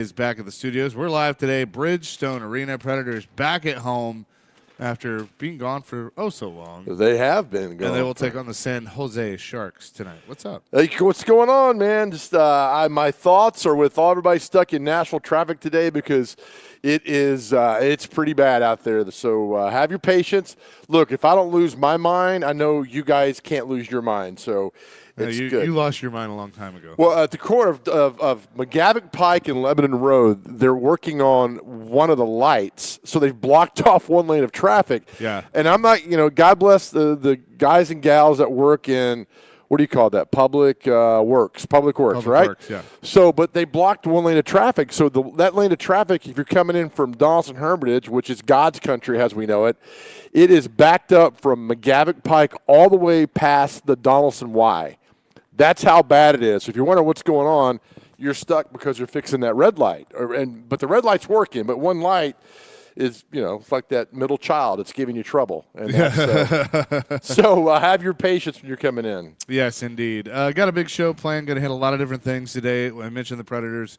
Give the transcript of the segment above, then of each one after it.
Is back at the studios. We're live today. Bridgestone Arena. Predators back at home after being gone for so long. They have been gone. And they will take on the San Jose Sharks tonight. What's up? Hey, what's going on, man? Just my thoughts are with all everybody stuck in Nashville traffic today because it's pretty bad out there. So have your patience. Look, if I don't lose my mind, I know you guys can't lose your mind. So it's good. You lost your mind a long time ago. Well, at the corner of McGavick Pike and Lebanon Road, they're working on one of the lights. So they've blocked off one lane of traffic. Yeah. And I'm not, God bless the guys and gals that work in, what do you call that? Public Works, right? Works, yeah. So, but they blocked one lane of traffic. So that lane of traffic, if you're coming in from Donaldson Hermitage, which is God's country as we know it, it is backed up from McGavick Pike all the way past the Donaldson Y. That's how bad it is. So if you're wondering what's going on, you're stuck because you're fixing that red light. But the red light's working, but one light is, it's like that middle child. It's giving you trouble. And that's, so have your patience when you're coming in. Yes, indeed. Got a big show planned. Going to hit a lot of different things today. I mentioned the Predators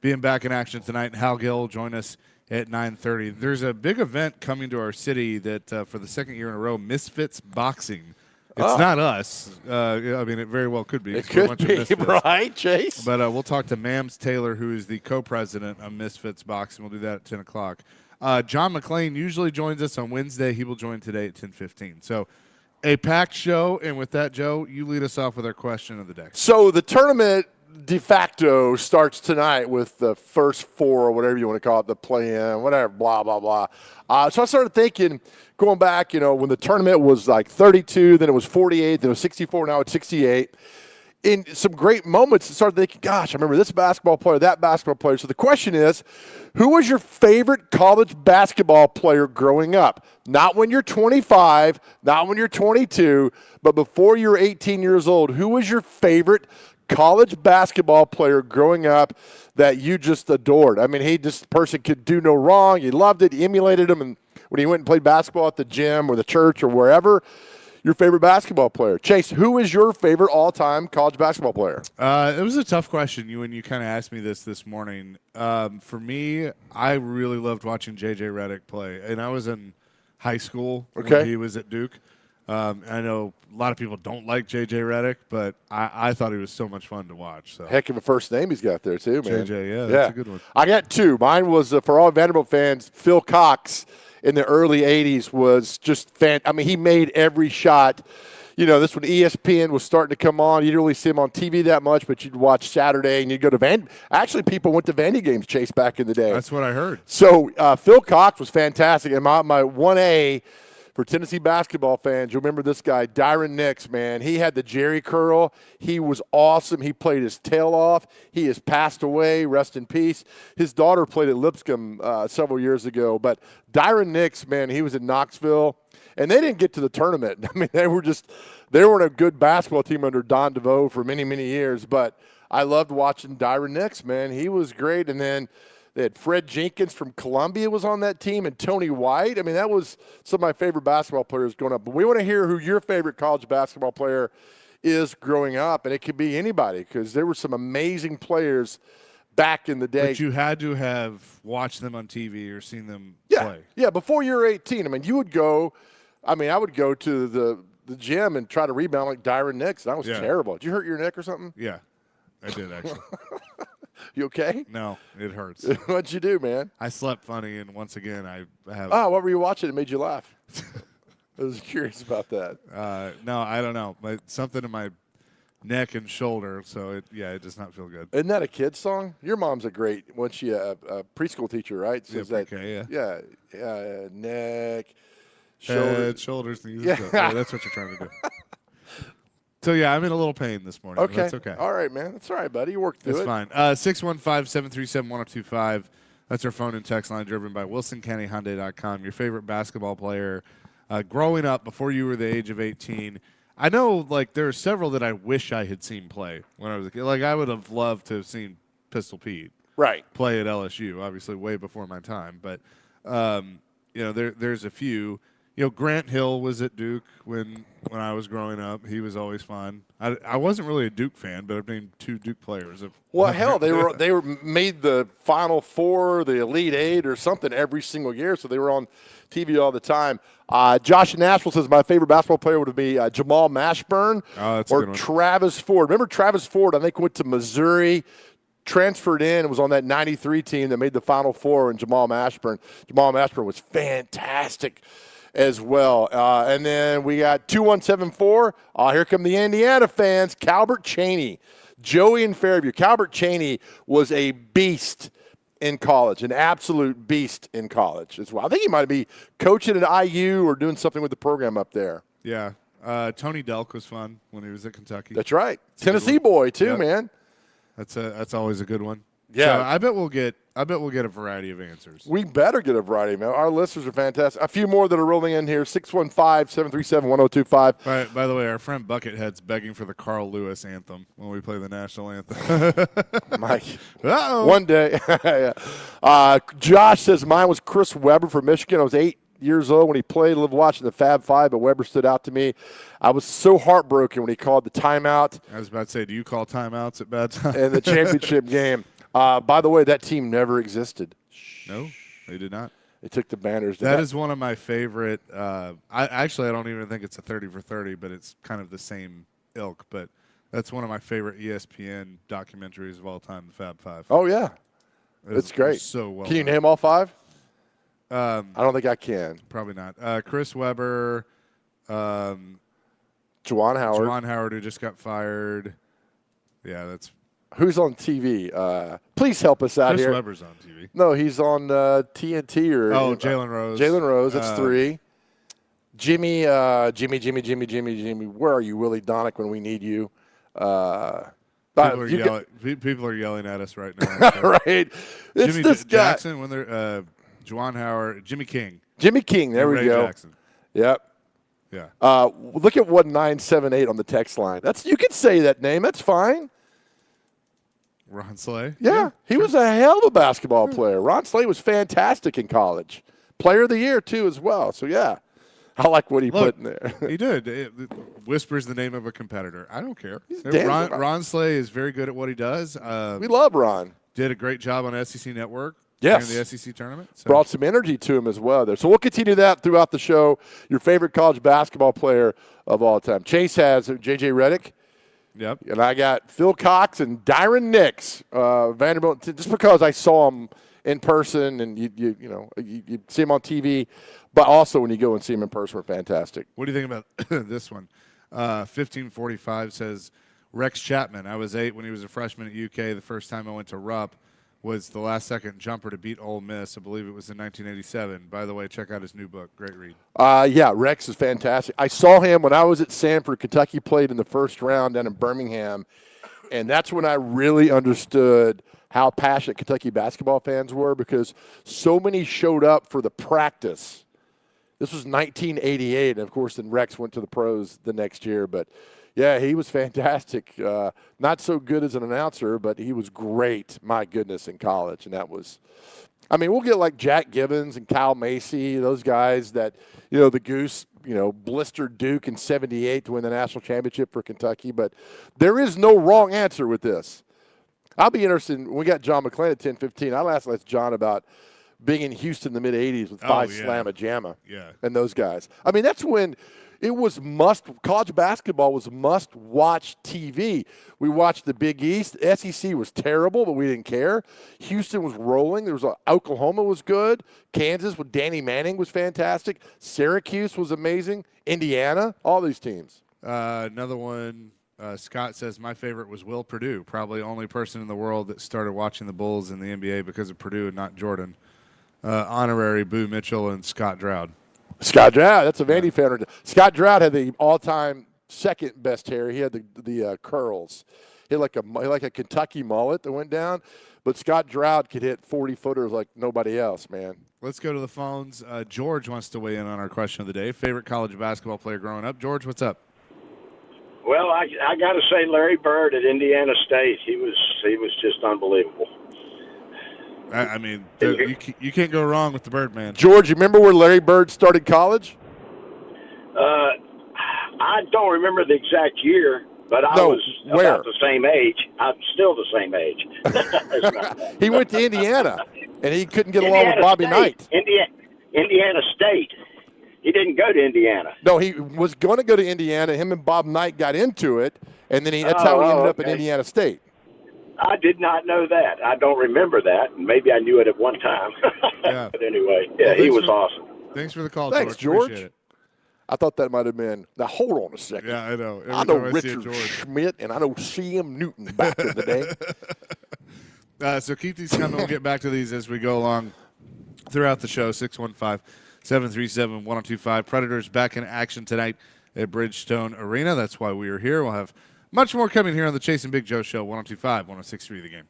being back in action tonight, and Hal Gill will join us at 9:30. There's a big event coming to our city that for the second year in a row, Misfits Boxing. It's not us. I mean, it very well could be. It could be, right, Chase? But we'll talk to Mams Taylor, who is the co-president of Misfits Boxing. We'll do that at 10 o'clock. John McClain usually joins us on Wednesday. He will join today at 10:15. So a packed show. And with that, Joe, you lead us off with our question of the day. So the tournament de facto starts tonight with the first four or whatever you want to call it, the play-in, whatever, blah, blah, blah. So I started thinking, going back, when the tournament was like 32, then it was 48, then it was 64, now it's 68. In some great moments, I started thinking, gosh, I remember this basketball player, that basketball player. So the question is, who was your favorite college basketball player growing up? Not when you're 25, not when you're 22, but before you're 18 years old. Who was your favorite college basketball player growing up that you just adored? I mean, this person could do no wrong. You loved it, you emulated him, and when he went and played basketball at the gym or the church or wherever, your favorite basketball player. Chase, who is your favorite all-time college basketball player? It was a tough question when you kind of asked me this morning. For me, I really loved watching J.J. Redick play, and I was in high school when he was at Duke. I know a lot of people don't like J.J. Redick, but I thought he was so much fun to watch. So. Heck of a first name he's got there, too, man. J.J., that's a good one. I got two. Mine was, for all Vanderbilt fans, Phil Cox in the early 80s was just he made every shot. This when ESPN was starting to come on, you didn't really see him on TV that much, but you'd watch Saturday and you'd go to Actually, people went to Vandy games, Chase, back in the day. That's what I heard. So Phil Cox was fantastic. And my 1A for Tennessee basketball fans, you remember this guy, Dyron Nix, man. He had the Jerry curl. He was awesome. He played his tail off. He has passed away. Rest in peace. His daughter played at Lipscomb several years ago. But Dyron Nix, man, he was in Knoxville. And they didn't get to the tournament. I mean, they weren't a good basketball team under Don DeVoe for many, many years. But I loved watching Dyron Nix, man. He was great. And then they had Fred Jenkins from Columbia was on that team, and Tony White. I mean, that was some of my favorite basketball players growing up. But we want to hear who your favorite college basketball player is growing up, and it could be anybody because there were some amazing players back in the day. But you had to have watched them on TV or seen them play. Yeah, before you were 18. I mean, you would go – I would go to the gym and try to rebound like Dyron Nix, and I was terrible. Did you hurt your neck or something? Yeah, I did actually. You okay? No, it hurts. What'd you do, man? I slept funny, and once again, I have. Oh, what were you watching that made you laugh? I was curious about that. No, I don't know. Something in my neck and shoulder, so it does not feel good. Isn't that a kid's song? Your mom's a preschool teacher, right? Says yeah. Yeah, neck, head, shoulders, knees. Yeah. That's what you're trying to do. So, I'm in a little pain this morning. Okay. That's okay. All right, man. That's all right, buddy. You worked through it. That's fine. 615-737-1025. That's our phone and text line driven by WilsonCountyHyundai.com. Your favorite basketball player growing up before you were the age of 18. I know, there are several that I wish I had seen play when I was a kid. I would have loved to have seen Pistol Pete play at LSU, obviously way before my time. But, there's a few. Grant Hill was at Duke when I was growing up. He was always fun. I wasn't really a Duke fan, but I've named 2 Duke players. Well, hell, they were made the Final Four, the Elite Eight, or something every single year, so they were on TV all the time. Josh in Nashville says my favorite basketball player would be Jamal Mashburn or Travis Ford. Remember Travis Ford? I think went to Missouri, transferred in, and was on that '93 team that made the Final Four. And Jamal Mashburn was fantastic as well. And then we got 2174. Here come the Indiana fans. Calbert Chaney, Joey in Fairview. Calbert Chaney was a beast in college, an absolute beast in college as well. I think he might be coaching at IU or doing something with the program up there. Yeah. Tony Delk was fun when he was at Kentucky. That's right. Tennessee boy too, man. That's always a good one. Yeah. So I bet we'll get a variety of answers. We better get a variety, man. Our listeners are fantastic. A few more that are rolling in here. 615-737-1025. By the way, our friend Buckethead's begging for the Carl Lewis anthem when we play the national anthem. Mike. Uh-oh. One day. Josh says mine was Chris Webber from Michigan. I was 8 years old when he played. I lived watching the Fab Five, but Webber stood out to me. I was so heartbroken when he called the timeout. I was about to say, do you call timeouts at bad times? In the championship game. By the way, that team never existed. No, they did not. They took the banners. That is one of my favorite. I don't even think it's a 30 for 30, but it's kind of the same ilk. But that's one of my favorite ESPN documentaries of all time, the Fab Five. Oh, yeah. It's great. So well. Can you name all 5? I don't think I can. Probably not. Chris Webber. Juwan Howard. Juwan Howard, who just got fired. Yeah, that's. Who's on TV? Please help us out Chris here. Webber's on TV. No, he's on TNT or. Oh, Jalen Rose. Jalen Rose. That's 3. Jimmy. Where are you, Willie Donick, when we need you? People are yelling at us right now. Right. It's Jimmy this guy. Jackson. When they're Juwan Howard, Jimmy King. Jimmy King. There we Ray go. Jackson. Yep. Yeah. Look at 1978 on the text line. You can say that name. That's fine. Ron Slay. Yeah, he was a hell of a basketball player. Ron Slay was fantastic in college. Player of the year, too, as well. So, yeah, I like what he put in there. He did. It whispers the name of a competitor. I don't care. Ron, Ron Slay is very good at what he does. We love Ron. Did a great job on SEC Network. Yes. During the SEC tournament. So. Brought some energy to him as well there. So we'll continue that throughout the show. Your favorite college basketball player of all time. Chase has J.J. Redick. Yep. And I got Phil Cox and Dyron Nix, Vanderbilt, just because I saw him in person and you see him on TV, but also when you go and see him in person, we're fantastic. What do you think about this one? 1545 says, Rex Chapman. I was 8 when he was a freshman at UK. The first time I went to Rupp was the last-second jumper to beat Ole Miss. I believe it was in 1987. By the way, check out his new book. Great read. Yeah, Rex is fantastic. I saw him when I was at Sanford. Kentucky played in the first round down in Birmingham, and that's when I really understood how passionate Kentucky basketball fans were because so many showed up for the practice. This was 1988, and, of course, then Rex went to the pros the next year, but – yeah, he was fantastic. Not so good as an announcer, but he was great, my goodness, in college. And that was – I mean, we'll get like Jack Gibbons and Kyle Macy, those guys that, the Goose, blistered Duke in 78 to win the national championship for Kentucky. But there is no wrong answer with this. I'll be interested – when we got John McClain at 10:15, I'll ask John about being in Houston in the mid-'80s with Phi Slama Jama and those guys. I mean, that's when – it was college basketball was must-watch TV. We watched the Big East. SEC was terrible, but we didn't care. Houston was rolling. Oklahoma was good. Kansas with Danny Manning was fantastic. Syracuse was amazing. Indiana, all these teams. Another one, Scott says, my favorite was Will Perdue, probably only person in the world that started watching the Bulls in the NBA because of Purdue and not Jordan. Honorary Boo Mitchell and Scott Drought. Scott Drought, that's a Vandy fan. Scott Drought had the all-time second best hair. He had the curls. He had like a Kentucky mullet that went down. But Scott Drought could hit 40-footers like nobody else, man. Let's go to the phones. George wants to weigh in on our question of the day. Favorite college basketball player growing up. George, what's up? Well, I got to say Larry Bird at Indiana State. He was just unbelievable. I mean, you can't go wrong with the Birdman. George, you remember where Larry Bird started college? I don't remember the exact year, but I No, was where? about the same age. I'm still the same age. As a matter of fact. He went to Indiana, and he couldn't get along with Indiana Bobby State. Knight. Indiana State. He didn't go to Indiana. No, he was going to go to Indiana. Him and Bob Knight got into it, and then that's how he ended up at okay. Indiana State. I did not know that. I don't remember that. Maybe I knew it at one time. Yeah. But anyway, yeah, Well, he was awesome. Thanks for the call, Thanks, George. George. Appreciate it. I thought that might have been. Now, hold on a second. Yeah, I know. Every I know time I see a Richard George. Schmidt, and I know C.M. Newton back in the day. So keep these coming. We'll get back to these as we go along throughout the show. 615-737-1025. Predators back in action tonight at Bridgestone Arena. That's why we are here. We'll have much more coming here on the Chase and Big Joe Show, 102.5, 106.3 The Game.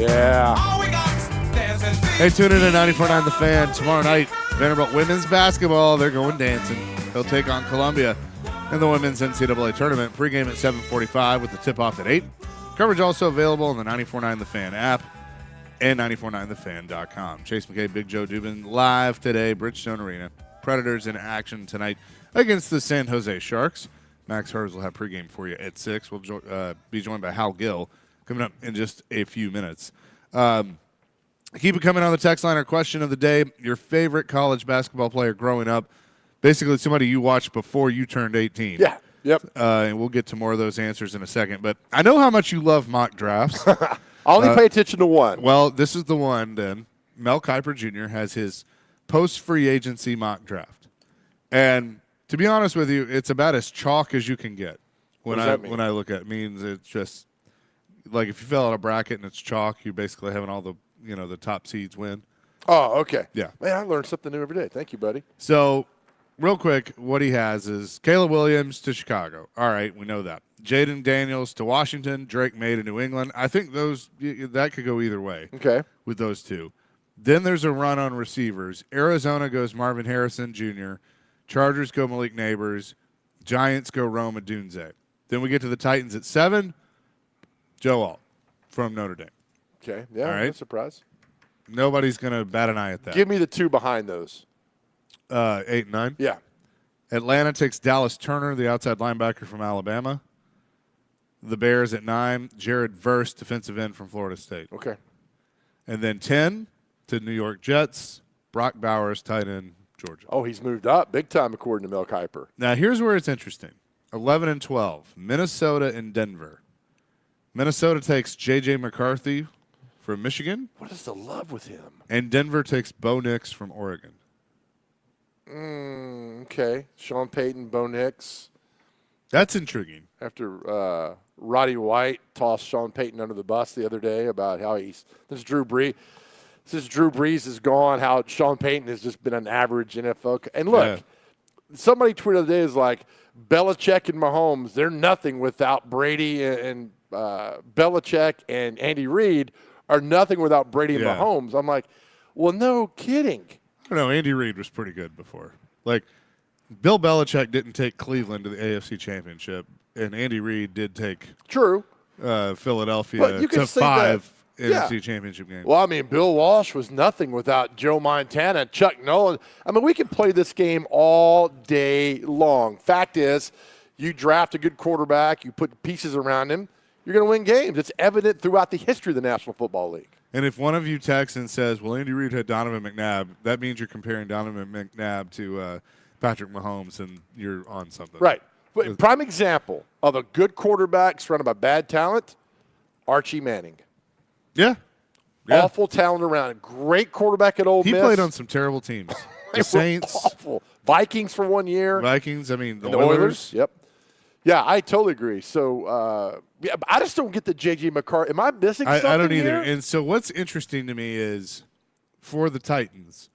Yeah. Hey, tune in to 94.9 The Fan tomorrow night. Vanderbilt women's basketball, they're going dancing. They'll take on Columbia in the women's NCAA tournament. Pregame at 7:45 with the tip-off at 8. Coverage also available on the 94.9 The Fan app and 949thefan.com. Chase McKay, Big Joe Dubin live today, Bridgestone Arena. Predators in action tonight against the San Jose Sharks. Max Hers will have pregame for you at 6. We'll be joined by Hal Gill coming up in just a few minutes. Keep it coming on the text line. Our question of the day, your favorite college basketball player growing up, basically somebody you watched before you turned 18. Yeah. Yep. And we'll get to more of those answers in a second. But I know how much you love mock drafts. I only pay attention to one. Well, this is the one then. Mel Kiper Jr. has his post-free agency mock draft. And to be honest with you, it's about as chalk as you can get. What does that mean? When I look at it, means it's just like if you fill out a bracket and it's chalk, you're basically having all the the top seeds win. Oh, okay. Yeah. Man, I learn something new every day. Thank you, buddy. So, real quick, what he has is Caleb Williams to Chicago. All right, we know that. Jaden Daniels to Washington. Drake May to New England. I think that could go either way. Okay. With those two. Then there's a run on receivers. Arizona goes Marvin Harrison Jr. Chargers go Malik Neighbors. Giants go Rome Odunze. Then we get to the Titans at 7. Joe Alt from Notre Dame. Okay. Yeah, all right. No surprise. Nobody's going to bat an eye at that. Give me the two behind those. 8 and 9. Yeah. Atlanta takes Dallas Turner, the outside linebacker from Alabama. The Bears at 9. Jared Verse, defensive end from Florida State. Okay. And then 10 to New York Jets. Brock Bowers, tight end, Georgia. Oh, he's moved up big time according to Mel Kiper. Now, here's where it's interesting. 11 and 12. Minnesota and Denver. Minnesota takes J.J. McCarthy from Michigan. What is the love with him? And Denver takes Bo Nix from Oregon. Okay. Sean Payton, Bo Nix. That's intriguing. After Roddy White tossed Sean Payton under the bus the other day about how since Drew Brees is gone, how Sean Payton has just been an average NFL. And look, somebody tweeted the other day is like, Belichick and Mahomes, they're nothing without Brady, and Belichick and Andy Reid are nothing without Brady and Mahomes. I'm like, well, no kidding. I don't know. Andy Reid was pretty good before. Like, Bill Belichick didn't take Cleveland to the AFC Championship, and Andy Reid did take Philadelphia to 5 NFC Championship games. Well, I mean, Bill Walsh was nothing without Joe Montana, Chuck Nolan. I mean, we can play this game all day long. Fact is, you draft a good quarterback, you put pieces around him, you're going to win games. It's evident throughout the history of the National Football League. And if one of you texts and says, well, Andy Reid had Donovan McNabb, that means you're comparing Donovan McNabb to Patrick Mahomes, and you're on something. Right. But prime example of a good quarterback surrounded by bad talent, Archie Manning. Yeah. Awful talent around. Great quarterback at Ole Miss. He played on some terrible teams. The Saints. Awful. Vikings for 1 year. Vikings, I mean, the Oilers. Yep. Yeah, I totally agree. So, I just don't get the J.J. McCarthy. Am I missing something I don't either. here? And so what's interesting to me is for the Titans,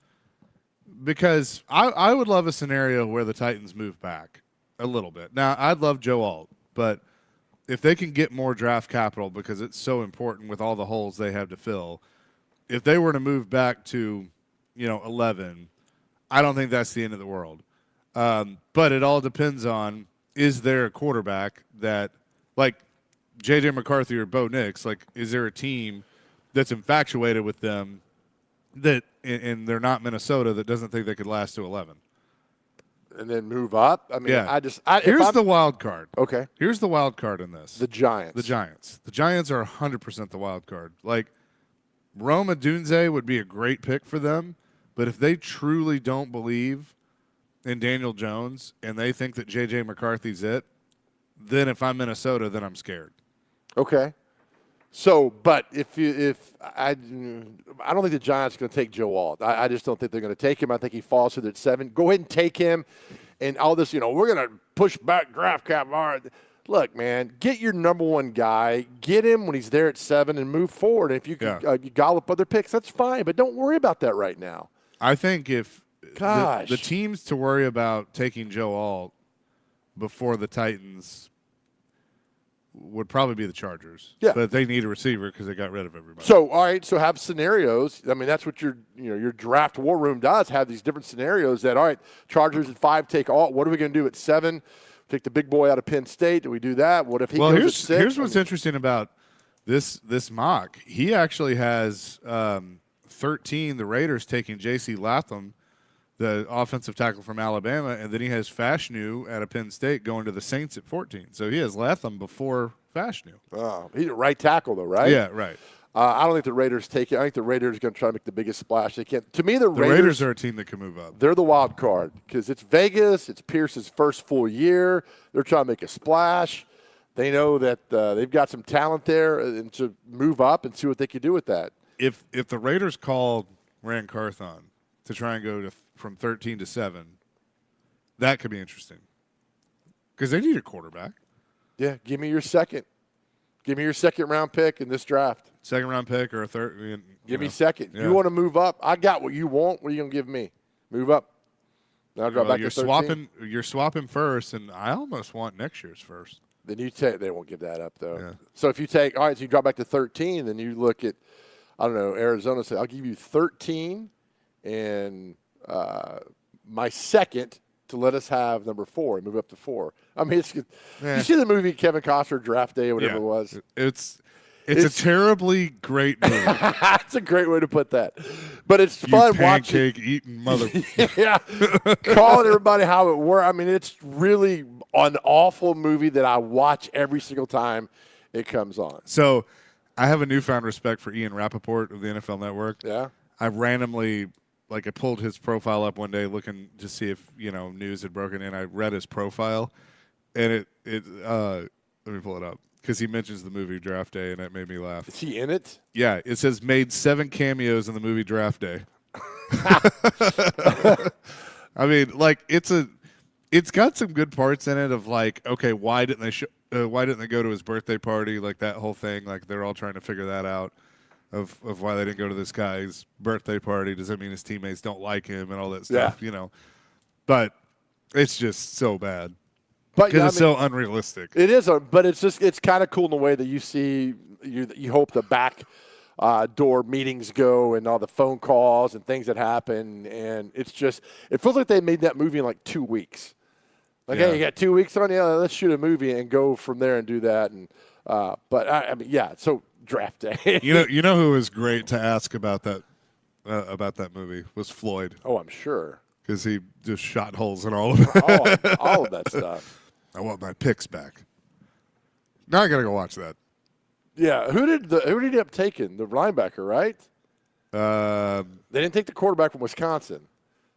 because I would love a scenario where the Titans move back a little bit. Now, I'd love Joe Alt, but if they can get more draft capital because it's so important with all the holes they have to fill, if they were to move back to, 11, I don't think that's the end of the world. But it all depends on, is there a quarterback that, like J.J. McCarthy or Bo Nix, like, is there a team that's infatuated with them that, and they're not Minnesota, that doesn't think they could last to 11? And then move up? I mean, Yeah. Here's the wild card. Okay. Here's the wild card in this. The Giants. The Giants. The Giants are 100% the wild card. Like, Rome Odunze would be a great pick for them, but if they truly don't believe in Daniel Jones and they think that J.J. McCarthy's it, then if I'm Minnesota, then I'm scared. Okay. So, but if I don't think the Giants are going to take Joe Alt. I just don't think they're going to take him. I think he falls through at 7. Go ahead and take him. And all this, we're going to push back draft cap. All right. Look, man, get your number one guy. Get him when he's there at 7 and move forward. And if you can you gallop other picks, that's fine. But don't worry about that right now. I think if Gosh. the teams to worry about taking Joe Alt before the Titans would probably be the Chargers. Yeah. But they need a receiver because they got rid of everybody. So, all right, so have scenarios. I mean, that's what your draft war room does, have these different scenarios that, all right, Chargers at 5 take all. What are we going to do at 7? Take the big boy out of Penn State. Do we do that? What if he goes at 6? Here's what's interesting about this mock. He actually has 13, the Raiders taking J.C. Latham, the offensive tackle from Alabama, and then he has Fashanu out of Penn State going to the Saints at 14. So he has Latham before Fashanu. Oh, he's a right tackle, though, right? Yeah, right. I don't think the Raiders take it. I think the Raiders are going to try to make the biggest splash they can. To me, the Raiders are a team that can move up. They're the wild card because it's Vegas. It's Pierce's first full year. They're trying to make a splash. They know that they've got some talent there and to move up and see what they can do with that. If the Raiders called Ran Carthon to try and go from 13 to 7, that could be interesting because they need a quarterback. Yeah, give me your second. Give me your second round pick in this draft. Second round pick or a third. Give me second. Yeah. You want to move up? I got what you want. What are you going to give me? Move up. Now I'll drop back you're to 13. You're swapping first, and I almost want next year's first. Then you take. They won't give that up though. Yeah. So if you take, all right, so you drop back to 13, then you look at, I don't know, Arizona. Say, I'll give you 13 and my second to let us have number 4 and move up to 4. I mean, it's. You see the movie Kevin Costner Draft Day or whatever it was. It's a terribly great movie. That's a great way to put that. But it's fun watching. Pancake eating mother. Yeah, calling everybody how it works. I mean, it's really an awful movie that I watch every single time it comes on. So, I have a newfound respect for Ian Rappaport of the NFL Network. Yeah, I randomly, I pulled his profile up one day looking to see if news had broken in. I read his profile, and let me pull it up because he mentions the movie Draft Day, and it made me laugh. is he in it? Yeah, it says made 7 cameos in the movie Draft Day. I mean, it's got some good parts in it of okay, why didn't they go to his birthday party? That whole thing, they're all trying to figure that out of why they didn't go to this guy's birthday party. Does that mean his teammates don't like him and all that stuff? Yeah. But it's just so bad. But Because it's so unrealistic. It is, but it's kind of cool in the way that you see. You hope the back door meetings go and all the phone calls and things that happen, and it feels like they made that movie in 2 weeks. Hey, you got 2 weeks on, let's shoot a movie and go from there and do that. And but I mean, yeah. So Draft Day. you know who was great to ask about that movie was Floyd. Oh, I'm sure. Because he just shot holes in all of it. all of that stuff. I want my picks back. Now I got to go watch that. Yeah, who did he end up taking? The linebacker, right? They didn't take the quarterback from Wisconsin.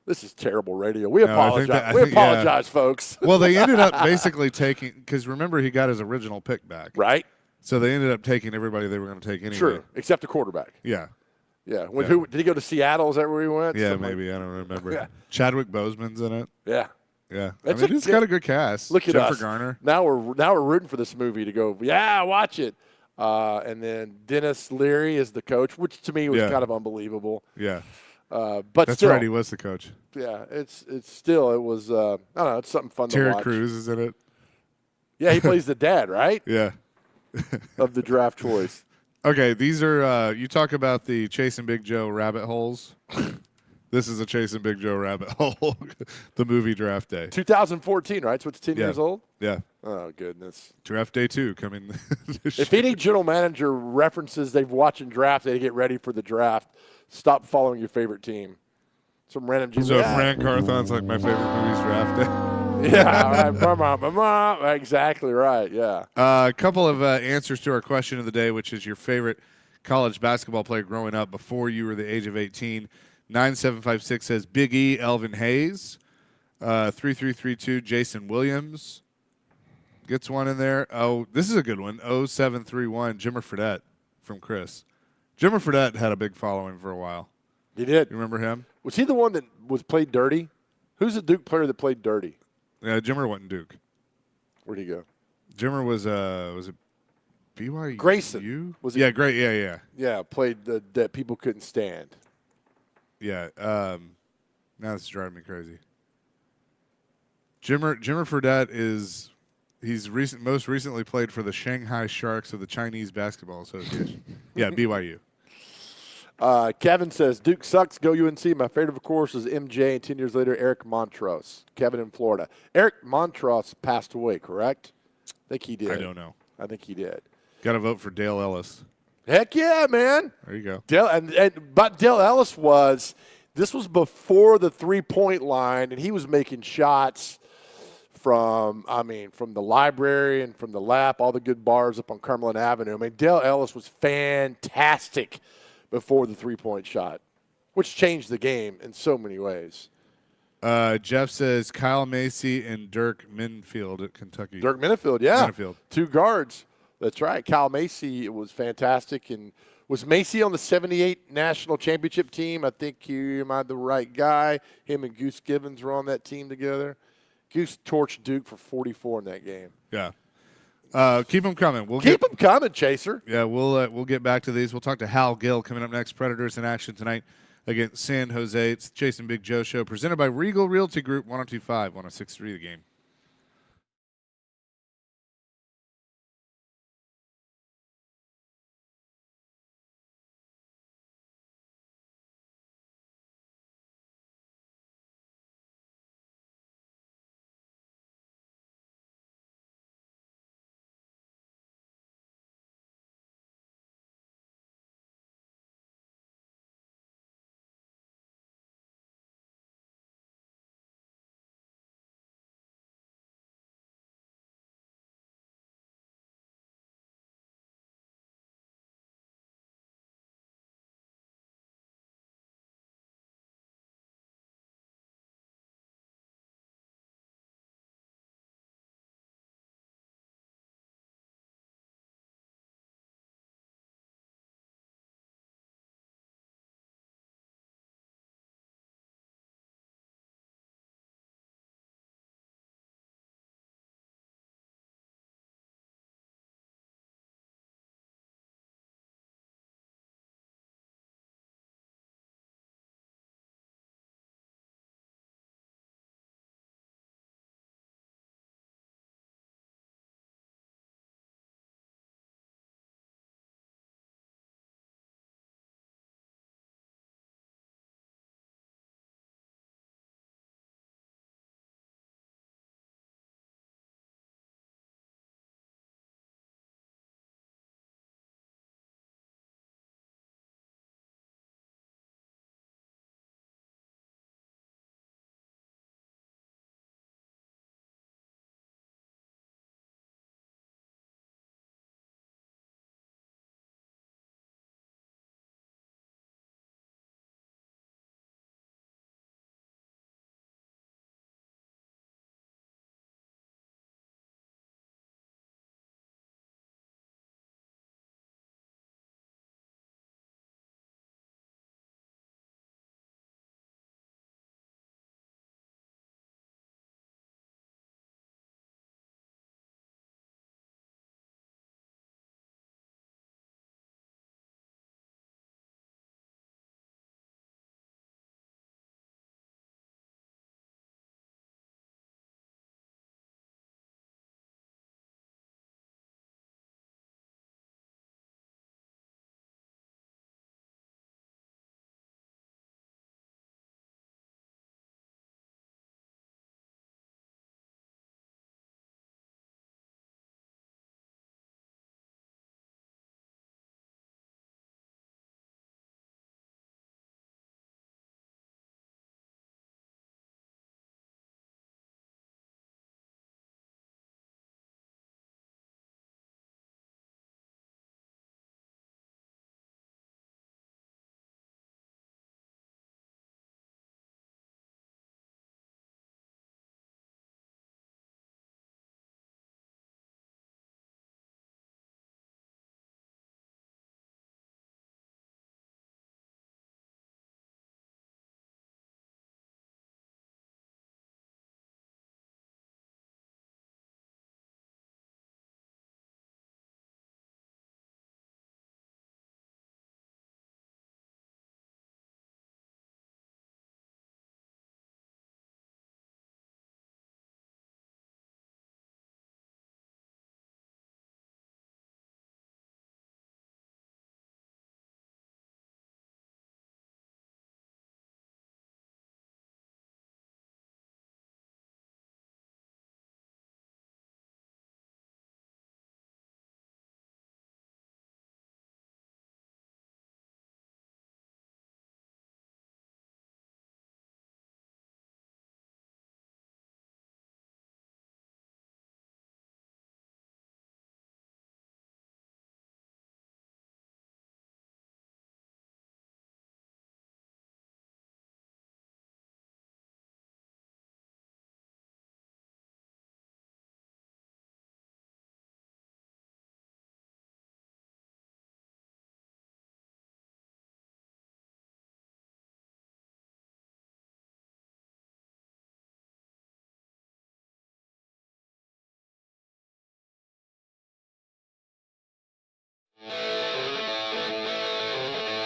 This is terrible radio. We apologize. We apologize, folks. Well, they ended up basically taking because remember he got his original pick back, right? So they ended up taking everybody they were going to take anyway. True, except the quarterback. Yeah. Yeah. Who did he go to Seattle? Is that where he went? Yeah, maybe. I don't remember. Yeah. Chadwick Boseman's in it. Yeah. Yeah. It's got a good cast. Look at Jennifer us. Garner. Now we're rooting for this movie to go. Yeah, watch it. And then Dennis Leary is the coach, which to me was kind of unbelievable. Yeah. But that's still, right. He was the coach. Yeah. It was. I don't know. It's something fun to watch. Terry Crews is in it. Yeah, he plays the dad, right? Yeah. Of the draft choice. Okay, these are you talk about the Chasing Big Joe rabbit holes. This is a Chasing Big Joe rabbit hole. The movie Draft Day. 2014, right? So it's 10 years old? Yeah. Oh, goodness. Draft Day 2 coming. If any general manager references they've watching Draft Day to get ready for the draft, stop following your favorite team. Some random GM. So if Ran Carthon's my favorite movie's Draft Day. Yeah, right. Exactly right. Yeah. A couple of answers to our question of the day, which is your favorite college basketball player growing up before you were the age of 18. 9756 says Big E, Elvin Hayes. 3332, Jason Williams gets one in there. Oh, this is a good one. 0731, Jimmer Fredette from Chris. Jimmer Fredette had a big following for a while. He did. You remember him? Was he the one that was played dirty? Who's the Duke player that played dirty? Yeah, Jimmer wasn't Duke. Where'd he go? Jimmer was it BYU? Grayson. Was it? Yeah, great. Yeah. Yeah, played that people couldn't stand. Yeah. Now this is driving me crazy. Jimmer Fredette is He's most recently played for the Shanghai Sharks of the Chinese Basketball Association. Yeah, BYU. Kevin says, Duke sucks, go UNC. My favorite, of course, is MJ, and 10 years later, Eric Montross. Kevin in Florida. Eric Montross passed away, correct? I think he did. I don't know. I think he did. Got to vote for Dale Ellis. Heck yeah, man. There you go. But Dale Ellis this was before the three-point line, and he was making shots from the library and from the lap, all the good bars up on Cumberland Avenue. I mean, Dale Ellis was fantastic before the three-point shot, which changed the game in so many ways. Jeff says Kyle Macy and Dirk Minfield at Kentucky. Dirk Minfield, yeah. Minfield. 2 guards. That's right. Kyle Macy was fantastic. And was Macy on the 78 national championship team? I think you might the right guy. Him and Goose Gibbons were on that team together. Goose torched Duke for 44 in that game. Yeah. Keep them coming. Keep them coming, Chaser. Yeah, we'll get back to these. We'll talk to Hal Gill coming up next. Predators in action tonight against San Jose. It's the Jason Big Joe Show presented by Regal Realty Group, 102.5, 106.3 The Game.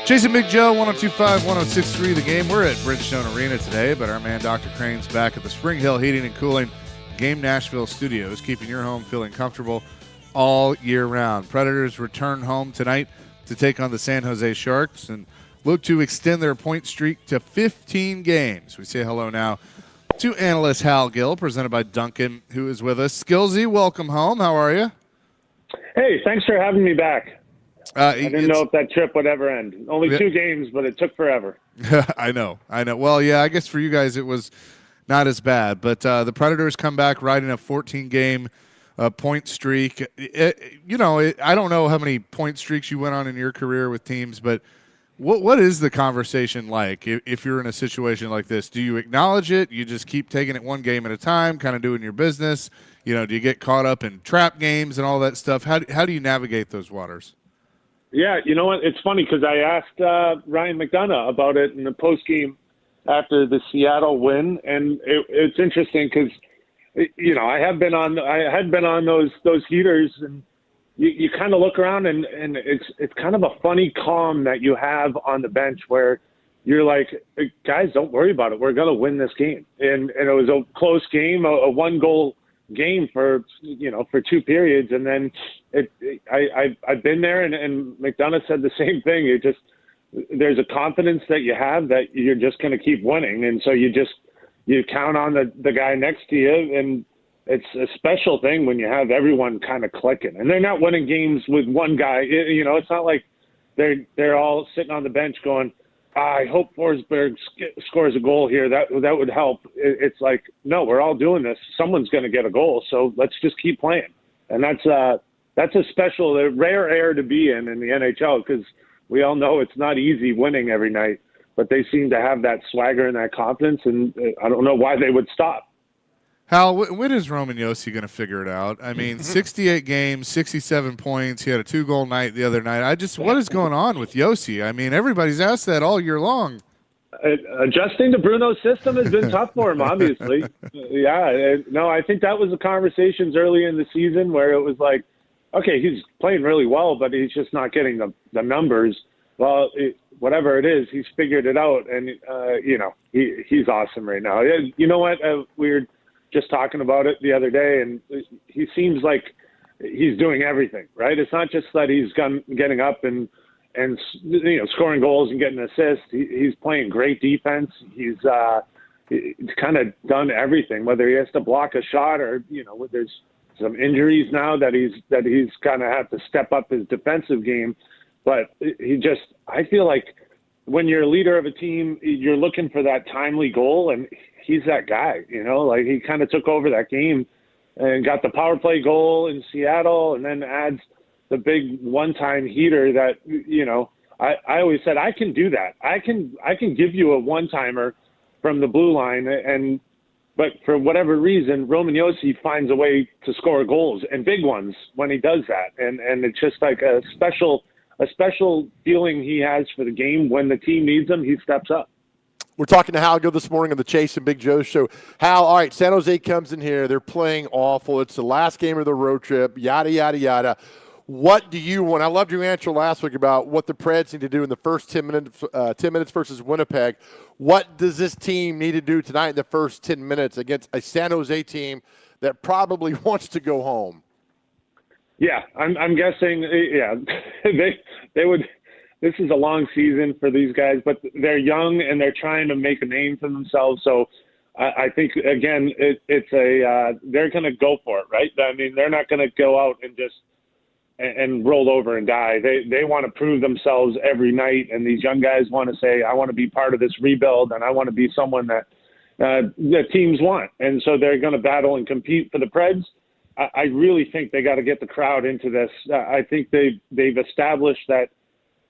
Jason Big Joe, 1025, 1063 The Game. We're at Bridgestone Arena today, but our man Dr. Crane's back at the Spring Hill Heating and Cooling Game Nashville Studios, keeping your home feeling comfortable all year round. Predators return home tonight to take on the San Jose Sharks and look to extend their point streak to 15 games. We say hello now to analyst Hal Gill, presented by Duncan, who is with us. Skillsy, welcome home. How are you? Hey, thanks for having me back. I didn't know if that trip would ever end. Only 2 games, but it took forever. I know. Well, yeah, I guess for you guys it was not as bad. But the Predators come back riding a 14-game point streak. I don't know how many point streaks you went on in your career with teams, but what is the conversation like if you're in a situation like this? Do you acknowledge it? You just keep taking it one game at a time, kind of doing your business? Do you get caught up in trap games and all that stuff? How do you navigate those waters? Yeah, you know what? It's funny because I asked Ryan McDonough about it in the postgame after the Seattle win, and it's interesting because I had been on those heaters, and you kind of look around and it's kind of a funny calm that you have on the bench where you're like, guys, don't worry about it. We're gonna win this game, and it was a close game, a 1-goal game for 2 periods, and then I've been there, and McDonough said the same thing. There's a confidence that you have that you're just going to keep winning, and so you count on the guy next to you, and it's a special thing when you have everyone kind of clicking, and they're not winning games with one guy. It's not like they're all sitting on the bench going, I hope Forsberg scores a goal here. That would help. It's like, no, we're all doing this. Someone's going to get a goal, so let's just keep playing. And that's a rare air to be in the NHL, because we all know it's not easy winning every night. But they seem to have that swagger and that confidence, and I don't know why they would stop. Hal, when is Roman Josi going to figure it out? I mean, 68 games, 67 points. He had a 2-goal night the other night. What is going on with Josi? I mean, everybody's asked that all year long. Adjusting to Bruno's system has been tough for him, obviously. No, I think that was the conversations early in the season where it was like, okay, he's playing really well, but he's just not getting the numbers. Well, whatever it is, he's figured it out, and he's awesome right now. You know what? We're just talking about it the other day, and he seems like he's doing everything, right? It's not just that he's getting up and scoring goals and getting assists. He's playing great defense. He's kind of done everything, whether he has to block a shot or, there's some injuries now that he's kind of had to step up his defensive game. But I feel like when you're a leader of a team, you're looking for that timely goal, and he's that guy, like he kind of took over that game and got the power play goal in Seattle, and then adds the big one-time heater that, I always said, I can do that. I can give you a one-timer from the blue line, but for whatever reason, Roman Josi finds a way to score goals, and big ones, when he does that. And it's just like a special feeling he has for the game. When the team needs him, he steps up. We're talking to Hal Gill this morning on the Chase and Big Joe show. Hal, all right, San Jose comes in here. They're playing awful. It's the last game of the road trip, yada, yada, yada. What do you want? I loved your answer last week about what the Preds need to do in the first 10 minutes versus Winnipeg. What does this team need to do tonight in the first 10 minutes against a San Jose team that probably wants to go home? Yeah, I'm guessing, they would – this is a long season for these guys, but they're young and they're trying to make a name for themselves. So I think, again, they're going to go for it, right? I mean, they're not going to go out and just and roll over and die. They want to prove themselves every night, and these young guys want to say, I want to be part of this rebuild, and I want to be someone that teams want. And so they're going to battle and compete for the Preds. I really think they got to get the crowd into this. I think they've established that,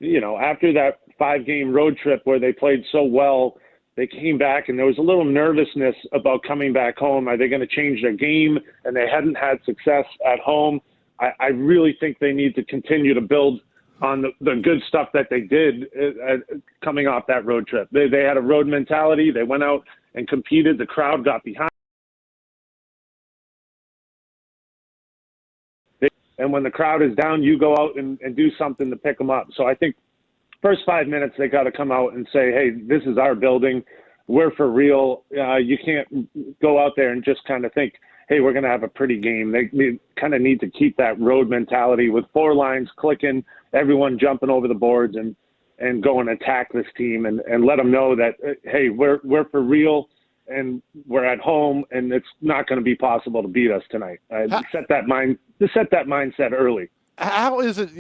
after that 5-game road trip where they played so well, they came back and there was a little nervousness about coming back home. Are they going to change their game? And they hadn't had success at home. I really think they need to continue to build on the good stuff that they did coming off that road trip. They had a road mentality. They went out and competed. The crowd got behind. And when the crowd is down, you go out and do something to pick them up. So I think first 5 minutes, they got to come out and say, hey, this is our building. We're for real. You can't go out there and just kind of think, hey, we're going to have a pretty game. They kind of need to keep that road mentality with 4 lines clicking, everyone jumping over the boards and go and attack this team and let them know that, hey, we're for real and we're at home and it's not going to be possible to beat us tonight. Set that mindset early. How is it,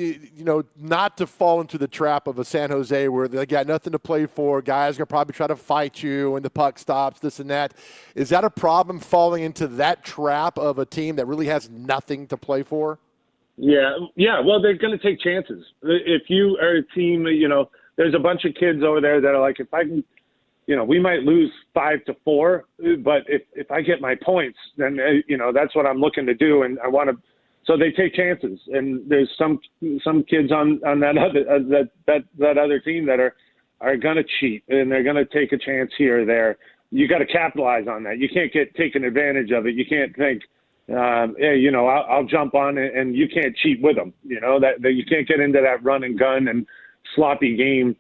not to fall into the trap of a San Jose where they got nothing to play for, guys are going to probably try to fight you when the puck stops, this and that. Is that a problem, falling into that trap of a team that really has nothing to play for? Yeah. Well, they're going to take chances. If you are a team, there's a bunch of kids over there that are like, if I can, we might lose 5-4, but if I get my points, then, that's what I'm looking to do. And I want to, so they take chances. And there's some kids on that other team that are going to cheat and they're going to take a chance here or there. You got to capitalize on that. You can't get taken advantage of it. You can't think, hey, I'll jump on it and you can't cheat with them. That you can't get into that run and gun and sloppy game.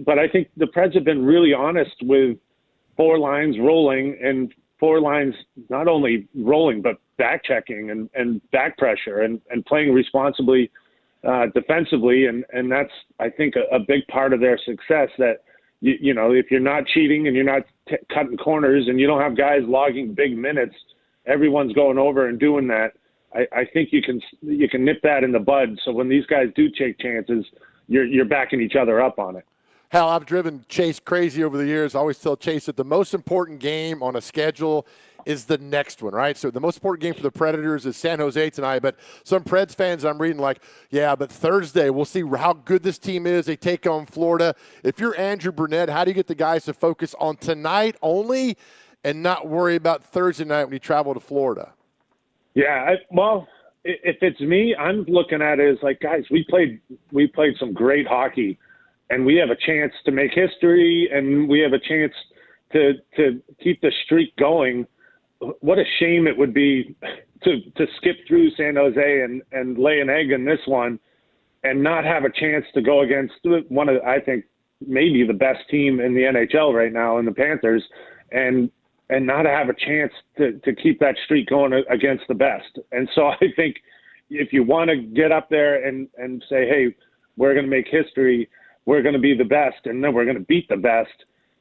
But I think the Preds have been really honest with 4 lines rolling and 4 lines not only rolling but back checking and back pressure and playing responsibly defensively. And that's, I think, a big part of their success, that, if you're not cheating and you're not cutting corners and you don't have guys logging big minutes, everyone's going over and doing that. I think you can nip that in the bud. So when these guys do take chances, you're backing each other up on it. Hal, I've driven Chase crazy over the years. I always tell Chase that the most important game on a schedule is the next one, right? So the most important game for the Predators is San Jose tonight. But some Preds fans I'm reading like, yeah, but Thursday we'll see how good this team is. They take on Florida. If you're Andrew Brunette, how do you get the guys to focus on tonight only and not worry about Thursday night when you travel to Florida? Yeah, if it's me, I'm looking at it as like, guys, we played some great hockey. And we have a chance to make history, and we have a chance to keep the streak going. What a shame it would be to skip through San Jose and lay an egg in this one and not have a chance to go against one of, I think, maybe the best team in the NHL right now in the Panthers, and not have a chance to keep that streak going against the best. And so I think if you want to get up there and say, hey, we're going to make history, we're going to be the best, and then we're going to beat the best,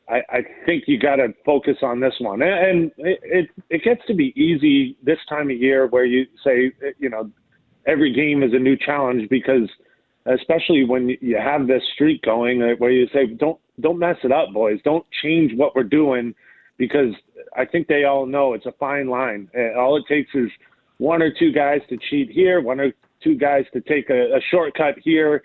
I think you got to focus on this one. And it gets to be easy this time of year where you say, every game is a new challenge, because especially when you have this streak going where you say, don't mess it up, boys. Don't change what we're doing, because I think they all know it's a fine line. All it takes is 1 or 2 guys to cheat here, 1 or 2 guys to take a shortcut here.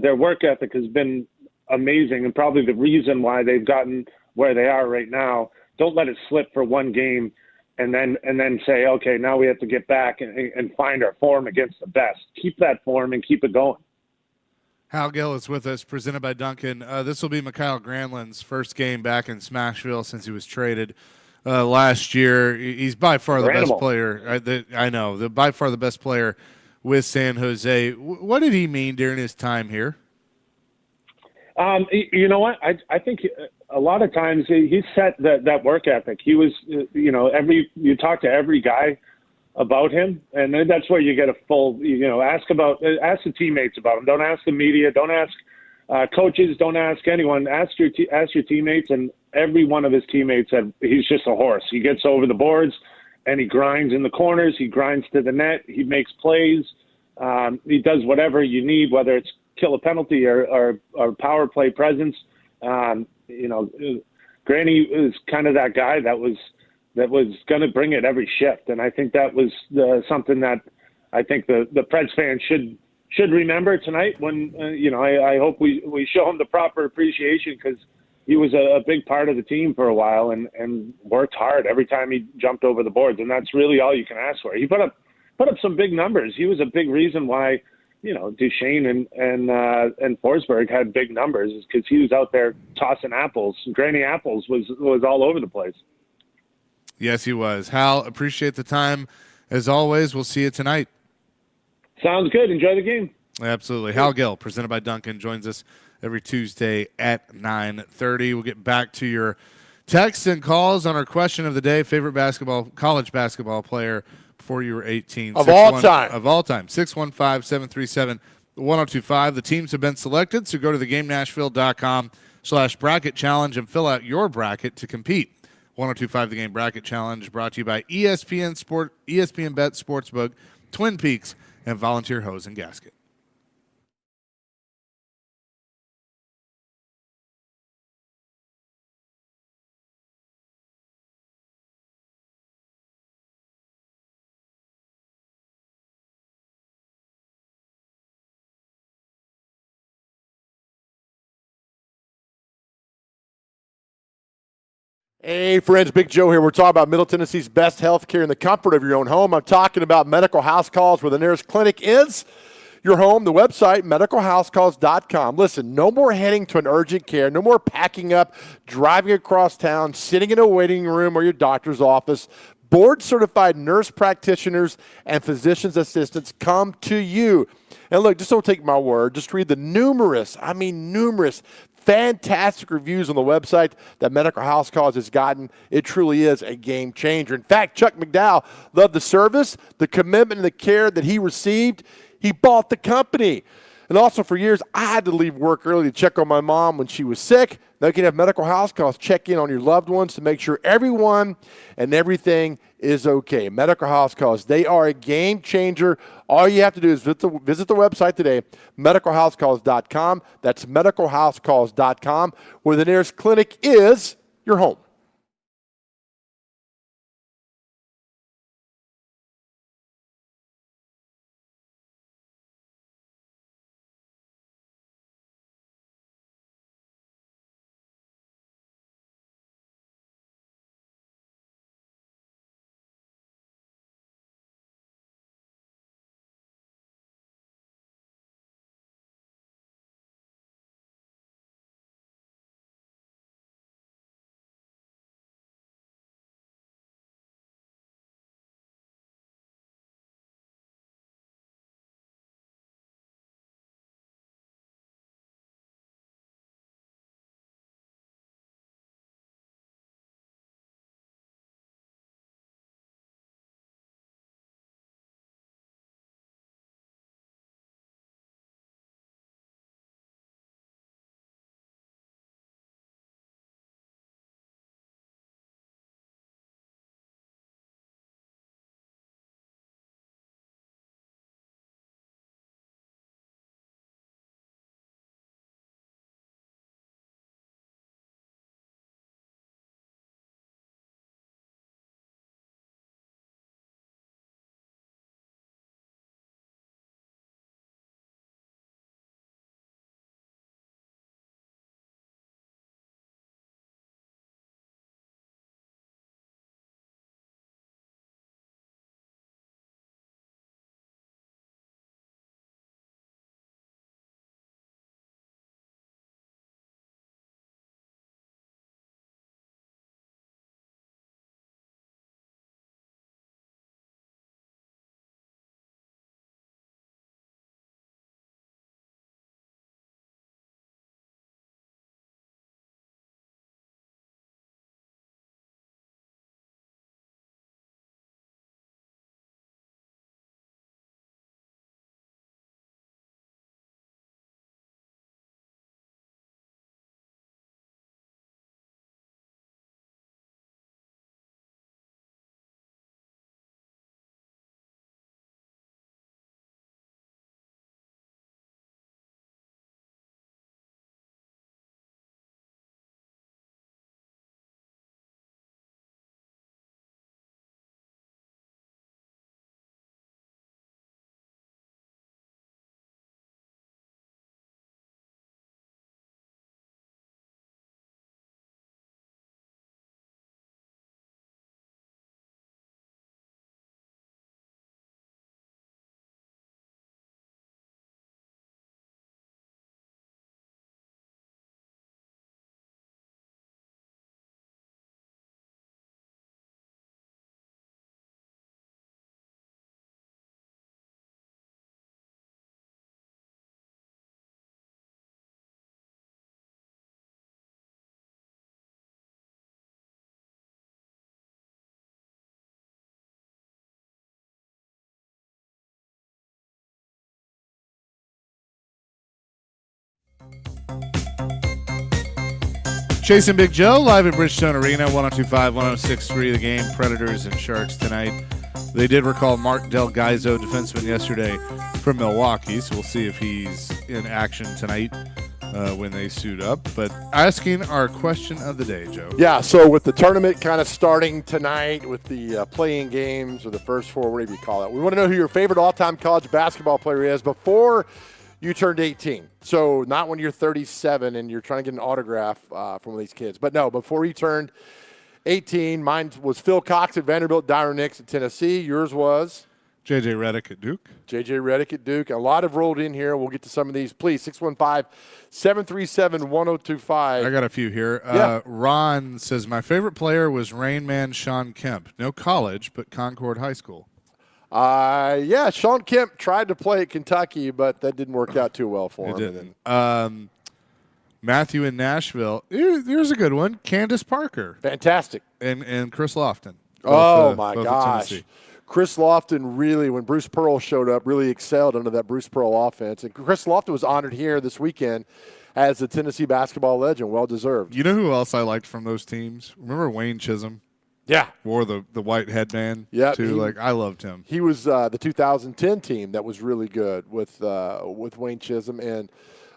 Their work ethic has been amazing, and probably the reason why they've gotten where they are right now. Don't let it slip for one game and then say, okay, now we have to get back and find our form against the best. Keep that form and keep it going. Hal Gill is with us, presented by Duncan. This will be Mikael Granlund's first game back in Smashville since he was traded last year. He's by far the best player. By far the best player with San Jose. What did he mean during his time here? You know what? I think a lot of times he set that work ethic. He was, you talk to every guy about him, and then that's where you get a full, ask the teammates about him. Don't ask the media. Don't ask coaches. Don't ask anyone. Ask your teammates, and every one of his teammates said he's just a horse. He gets over the boards, and he grinds in the corners. He grinds to the net. He makes plays. He does whatever you need, whether it's kill a penalty or power play presence. Granny is kind of that guy that was going to bring it every shift. And I think that was something that I think the Preds fans should remember tonight when, I hope we show him the proper appreciation, because he was a big part of the team for a while and worked hard every time he jumped over the boards. And that's really all you can ask for. He put up some big numbers. He was a big reason why, Duchesne and Forsberg had big numbers, is because he was out there tossing apples. Granny Apples was all over the place. Yes, he was. Hal, appreciate the time. As always, we'll see you tonight. Sounds good. Enjoy the game. Absolutely. Hal Gill, presented by Duncan, joins us every Tuesday at 9:30. We'll get back to your texts and calls on our question of the day: favorite college basketball player before you were 18 Of all time. Of all time. 615-737-1025. The teams have been selected, so go to thegamenashville.com/bracket challenge and fill out your bracket to compete. 1025 The Game Bracket Challenge brought to you by ESPN Bet Sportsbook, Twin Peaks, and Volunteer Hose and Gasket. Hey, friends, Big Joe here. We're talking about Middle Tennessee's best health care in the comfort of your own home. I'm talking about medical house calls where the nearest clinic is your home. The website, medicalhousecalls.com. Listen, no more heading to an urgent care. No more packing up, driving across town, sitting in a waiting room or your doctor's office. Board-certified nurse practitioners and physician's assistants come to you. And look, just don't take my word. Just read the numerous fantastic reviews on the website that Medical House Calls has gotten. It truly is a game changer. In fact, Chuck McDowell loved the service, the commitment, and the care that he received. He bought the company. And also for years, I had to leave work early to check on my mom when she was sick. Now you can have Medical House Calls check in on your loved ones to make sure everyone and everything is okay. Medical House Calls, they are a game changer. All you have to do is visit the website today, medicalhousecalls.com. That's medicalhousecalls.com, where the nearest clinic is your home. Chasing Big Joe, live at Bridgestone Arena, 102.5, 106.3 the game. Predators and Sharks tonight. They did recall Mark Del Gaizo, defenseman, yesterday from Milwaukee, so we'll see if he's in action tonight when they suit up. But asking our question of the day, Joe. Yeah, so with the tournament kind of starting tonight with the playing games or the first four, whatever you call it, we want to know who your favorite all-time college basketball player is before you turned 18. So not when you're 37 and you're trying to get an autograph from one of these kids. But no, before you turned 18, mine was Phil Cox at Vanderbilt, Dyron Nix at Tennessee. Yours was? J.J. Redick at Duke. J.J. Redick at Duke. A lot have rolled in here. We'll get to some of these. Please, 615-737-1025. I got a few here. Yeah. Ron says, my favorite player was Rain Man Sean Kemp. No college, but Concord High School. Yeah, Sean Kemp tried to play at Kentucky, but that didn't work out too well for him. It didn't. Matthew in Nashville. Here's a good one. Candace Parker Fantastic. and Chris Lofton. Oh, Both, my both at gosh. Tennessee. Chris Lofton really, when Bruce Pearl showed up, really excelled under that Bruce Pearl offense. And Chris Lofton was honored here this weekend as the Tennessee basketball legend. Well-deserved. You know who else I liked from those teams? Remember Wayne Chisholm? Yeah. Wore the white headband, Yeah, too. I loved him. He was the 2010 team that was really good with Wayne Chisholm. And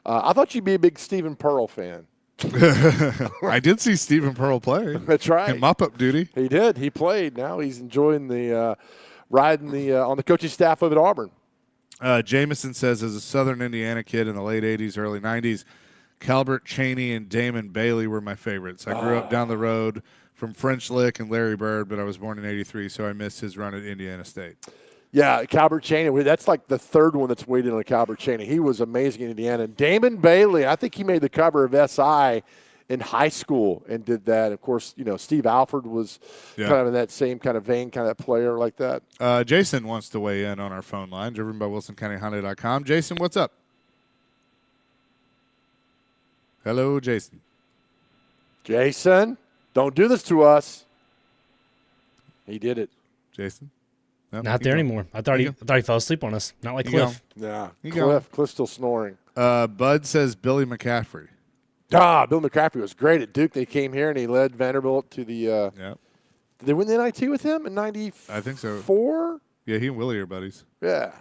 I thought you'd be a big Stephen Pearl fan. I did see Stephen Pearl play. That's right. In mop-up duty. He did. He played. Now he's enjoying the riding on the coaching staff of at Auburn. Jameson says, as a Southern Indiana kid in the late 80s, early 90s, Calbert Cheney and Damon Bailey were my favorites. I grew up down the road from French Lick and Larry Bird, but I was born in 83, so I missed his run at Indiana State. Yeah, Calbert Cheney. That's like the third one that's waiting on Calbert Cheney. He was amazing in Indiana. Damon Bailey, I think he made the cover of SI in high school and did that. Of course, Steve Alford was kind of in that same kind of vein, kind of player like that. Jason wants to weigh in on our phone line, driven by WilsonCountyHonda.com. Jason, what's up? Hello, Jason. Jason, don't do this to us. He did it. Jason? No, Not there anymore. I thought he fell asleep on us. Not like Cliff. Yeah, go. Cliff's still snoring. Bud says Billy McCaffrey. Bill McCaffrey was great at Duke. They came here and he led Vanderbilt to the. Yeah. Did they win the NIT with him in '94? I think so. 4? Yeah, he and Willie are buddies. Yeah.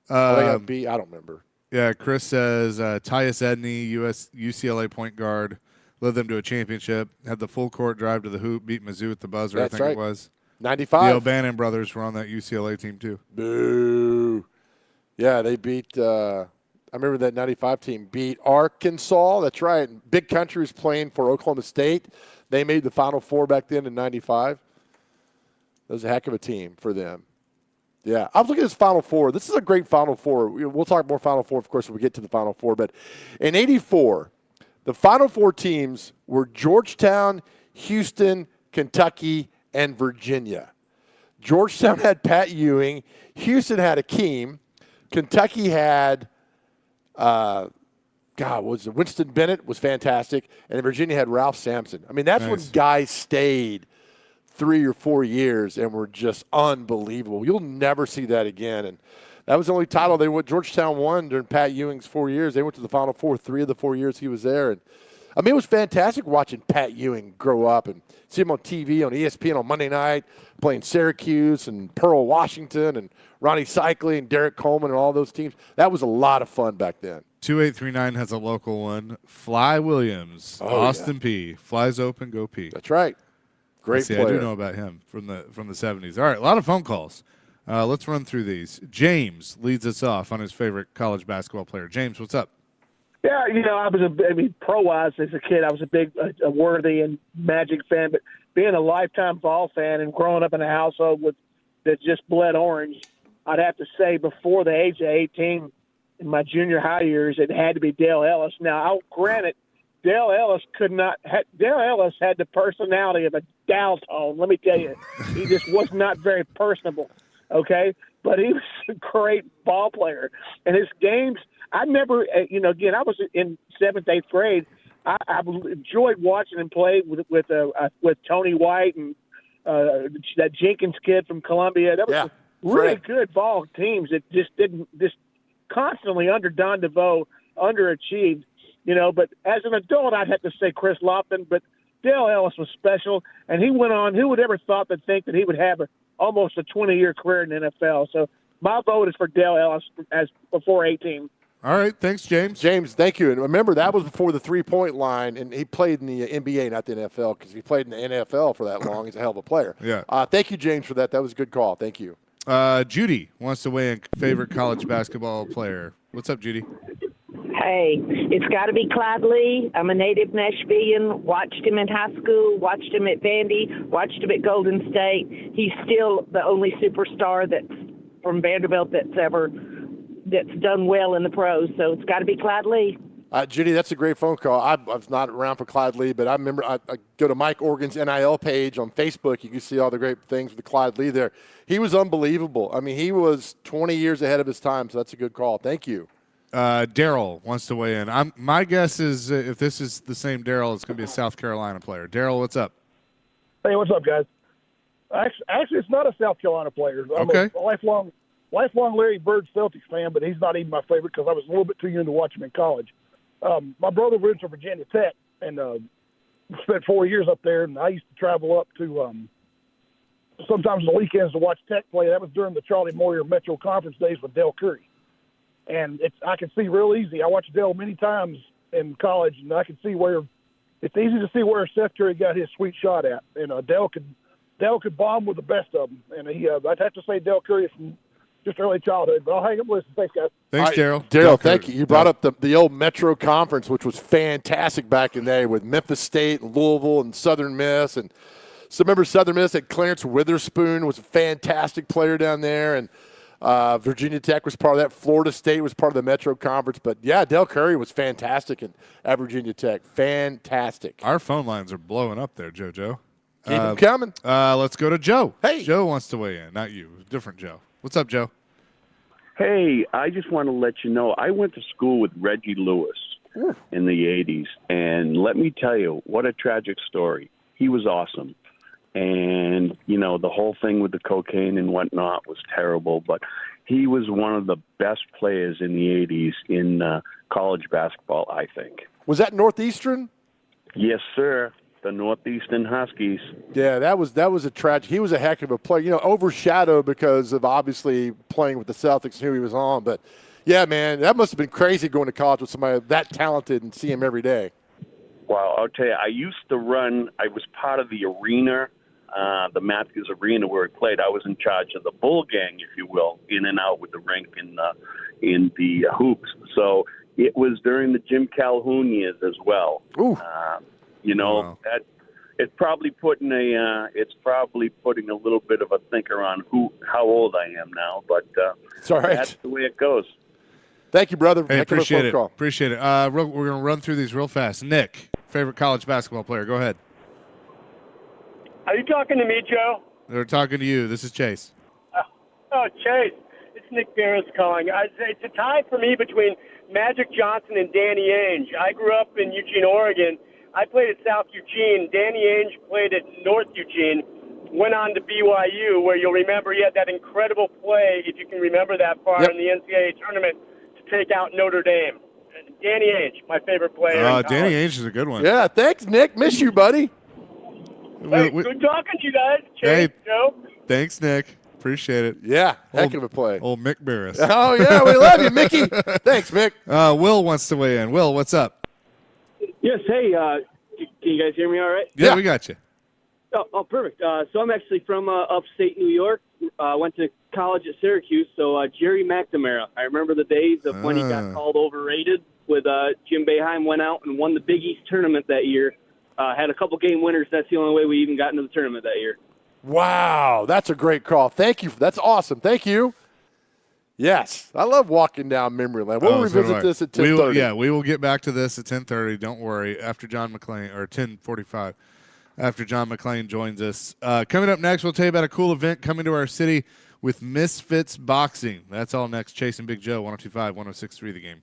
They got beat. I don't remember. Yeah, Chris says Tyus Edney, UCLA point guard, led them to a championship, had the full court drive to the hoop, beat Mizzou at the buzzer, That's I think right. it was. 95. The O'Bannon brothers were on that UCLA team, too. Boo. Yeah, they beat I remember that 95 team beat Arkansas. That's right. Big Country was playing for Oklahoma State. They made the Final Four back then in 95. That was a heck of a team for them. Yeah, I was looking at this Final Four. This is a great Final Four. We'll talk more Final Four, of course, when we get to the Final Four. But in '84, the Final Four teams were Georgetown, Houston, Kentucky, and Virginia. Georgetown had Pat Ewing. Houston had Akeem. Kentucky had, Winston Bennett was fantastic. And Virginia had Ralph Sampson. I mean, that's when guys stayed 3 or 4 years and were just unbelievable. You'll never see that again. And that was the only title Georgetown won during Pat Ewing's 4 years. They went to the Final Four 3 of the 4 years he was there. And I mean, it was fantastic watching Pat Ewing grow up and see him on TV, on ESPN on Monday night, playing Syracuse and Pearl Washington and Ronnie Cycli and Derek Coleman and all those teams. That was a lot of fun back then. 2839 has a local one. Fly Williams, Austin P. Flies open, go P. That's right. Great player. I do know about him from the 70s. All right, a lot of phone calls. Let's run through these. James leads us off on his favorite college basketball player. James, what's up? Yeah, I was pro-wise as a kid, I was a big Worthy and Magic fan, but being a lifetime Vol fan and growing up in a household that just bled orange, I'd have to say before the age of 18 in my junior high years, it had to be Dale Ellis. Now, granted, Dale Ellis had the personality of a dial tone. Let me tell you, he just was not very personable, okay? But he was a great ball player. And his games, I never, again, I was in 7th, 8th grade. I enjoyed watching him play with Tony White and that Jenkins kid from Columbia. That was really good ball teams that just constantly under Don DeVoe underachieved. But as an adult, I'd have to say Chris Lofton. But Dale Ellis was special, and he went on. Who would ever think that he would have almost a 20-year career in the NFL? So my vote is for Dale Ellis as before 18. All right, thanks, James. James, thank you. And remember, that was before the three-point line, and he played in the NBA, not the NFL, because if he played in the NFL for that long, he's a hell of a player. Yeah. Thank you, James, for that. That was a good call. Thank you. Judy wants to weigh in favorite college basketball player. What's up, Judy? Hey, it's got to be Clyde Lee. I'm a native Nashvilleian. Watched him in high school, watched him at Vandy, watched him at Golden State. He's still the only superstar that's from Vanderbilt that's done well in the pros. So it's got to be Clyde Lee. Judy, that's a great phone call. I was not around for Clyde Lee, but I remember I go to Mike Organ's NIL page on Facebook. You can see all the great things with Clyde Lee there. He was unbelievable. I mean, he was 20 years ahead of his time, so that's a good call. Thank you. Daryl wants to weigh in. My guess is if this is the same Daryl, it's going to be a South Carolina player. Daryl, what's up? Hey, what's up, guys? Actually, it's not a South Carolina player. I'm Okay. a lifelong Larry Bird Celtics fan, but he's not even my favorite because I was a little bit too young to watch him in college. My brother went to Virginia Tech and spent 4 years up there, and I used to travel up to sometimes on the weekends to watch Tech play. That was during the Charlie Moyer Metro Conference days with Dell Curry. And I can see real easy. I watched Dell many times in college, and I can see where it's easy to see where Seth Curry got his sweet shot at. And Dell could bomb with the best of them. And I'd have to say Dell Curry from just early childhood. But I'll hang up and listen. Thanks, guys. Thanks, Daryl. Daryl, thank you. You brought up the old Metro Conference, which was fantastic back in the day with Memphis State and Louisville and Southern Miss. And so remember Southern Miss had Clarence Witherspoon was a fantastic player down there. And Virginia Tech was part of that. Florida State was part of the Metro Conference. But, yeah, Del Curry was fantastic at Virginia Tech. Fantastic. Our phone lines are blowing up there, JoJo. Keep them coming. Let's go to Joe. Hey. Joe wants to weigh in, not you. Different Joe. What's up, Joe? Hey, I just want to let you know, I went to school with Reggie Lewis in the 80s, and let me tell you, what a tragic story. He was awesome. And, the whole thing with the cocaine and whatnot was terrible, but he was one of the best players in the 80s in college basketball, I think. Was that Northeastern? Yes, sir. The Northeastern Huskies. Yeah, that was a tragic. He was a heck of a player. Overshadowed because of obviously playing with the Celtics and who he was on. But, yeah, man, that must have been crazy going to college with somebody that talented and see him every day. Well, I'll tell you, I was part of the arena, the Matthews Arena where he played. I was in charge of the bull gang, if you will, in and out with the rink in the hoops. So it was during the Jim Calhoun years as well. Ooh. Wow. That it's probably putting a little bit of a thinker on how old I am now, but it's all right. That's the way it goes. Thank you, brother. Hey, appreciate it. Call. Appreciate it. We're going to run through these real fast. Nick, favorite college basketball player. Go ahead. Are you talking to me, Joe? They're talking to you. This is Chase. Chase. It's Nick Barris calling. It's a tie for me between Magic Johnson and Danny Ainge. I grew up in Eugene, Oregon. I played at South Eugene. Danny Ainge played at North Eugene, went on to BYU, where you'll remember he had that incredible play, if you can remember that far, in the NCAA tournament to take out Notre Dame. Danny Ainge, my favorite player. Danny Ainge is a good one. Yeah, thanks, Nick. Miss you, buddy. Hey, good talking to you guys. Chase, Joe. Thanks, Nick. Appreciate it. Yeah, heck of a play. Old Mick Barris. Oh, yeah, we love you, Mickey. Thanks, Mick. Will wants to weigh in. Will, what's up? Yes, hey, can you guys hear me all right? Yeah, we got you. Oh, perfect. So I'm actually from upstate New York. Went to college at Syracuse, so Jerry McNamara. I remember the days of when he got called overrated with Jim Boeheim went out and won the Big East tournament that year. Had a couple game winners. That's the only way we even got into the tournament that year. Wow, that's a great call. Thank you. That's awesome. Thank you. Yes, I love walking down memory lane. We'll revisit this at 10:30. We will get back to this at 10:30. Don't worry. After John McClain, or 10:45, after John McClain joins us. Coming up next, we'll tell you about a cool event coming to our city with Misfits Boxing. That's all next. Chasing Big Joe, 102.5, 106.3 The Game.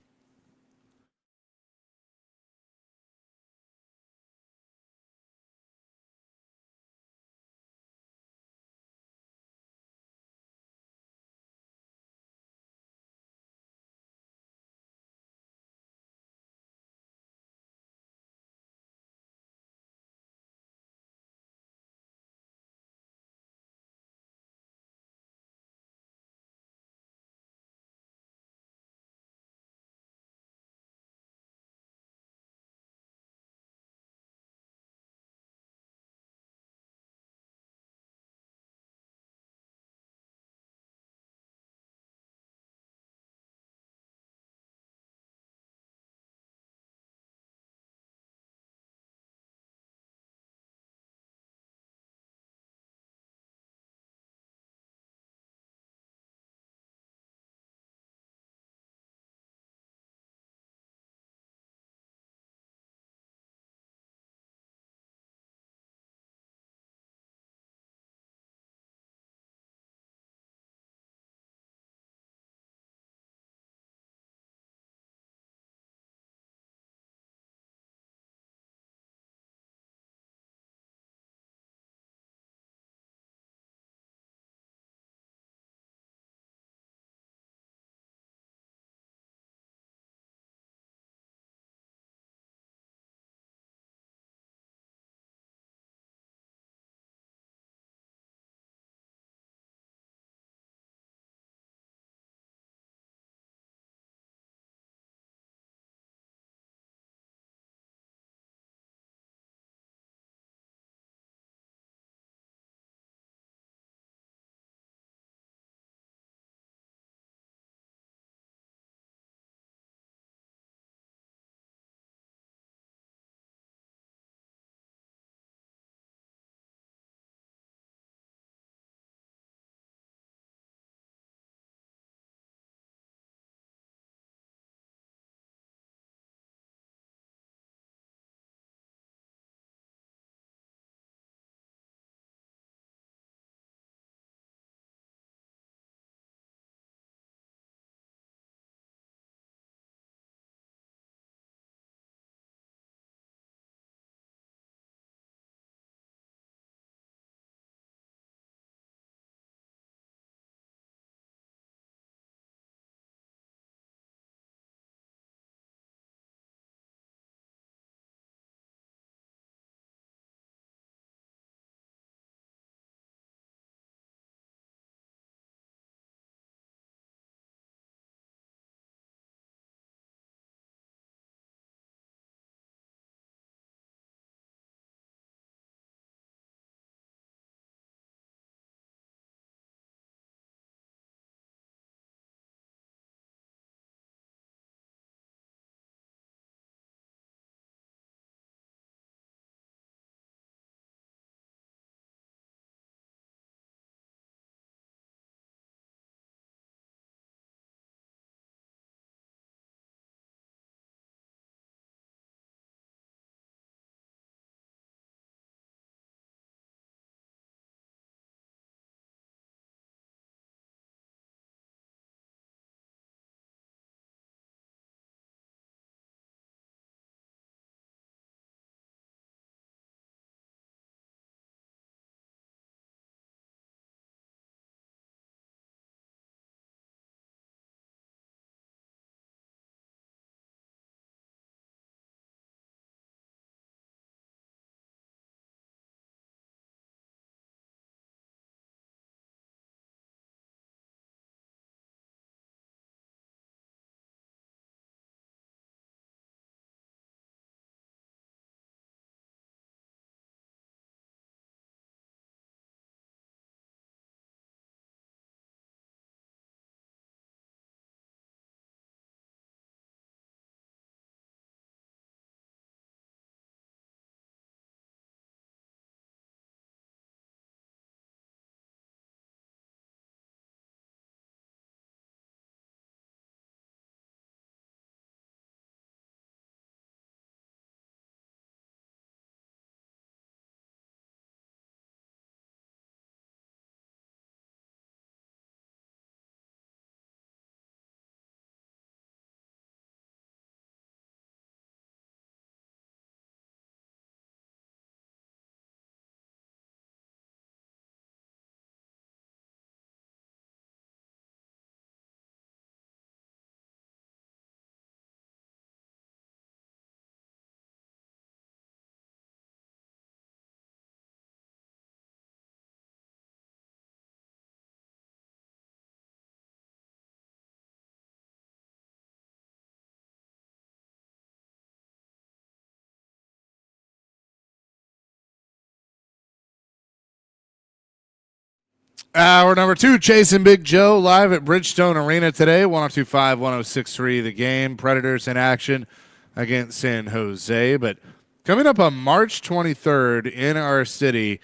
Hour number 2, Chase and Big Joe live at Bridgestone Arena today. 102.5, 106.3 the game. Predators in action against San Jose. But coming up on March 23rd in our city,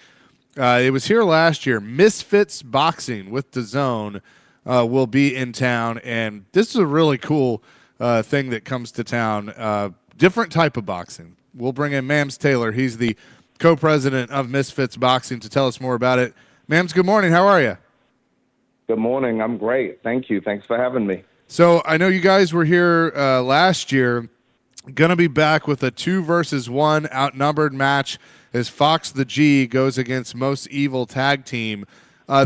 it was here last year, Misfits Boxing with DAZN will be in town. And this is a really cool thing that comes to town. Different type of boxing. We'll bring in Mams Taylor. He's the co-president of Misfits Boxing to tell us more about it. Mams, good morning. How are you? Good morning. I'm great. Thank you. Thanks for having me. So I know you guys were here last year. Going to be back with a 2-versus-1 outnumbered match as Fox the G goes against Most Evil Tag Team.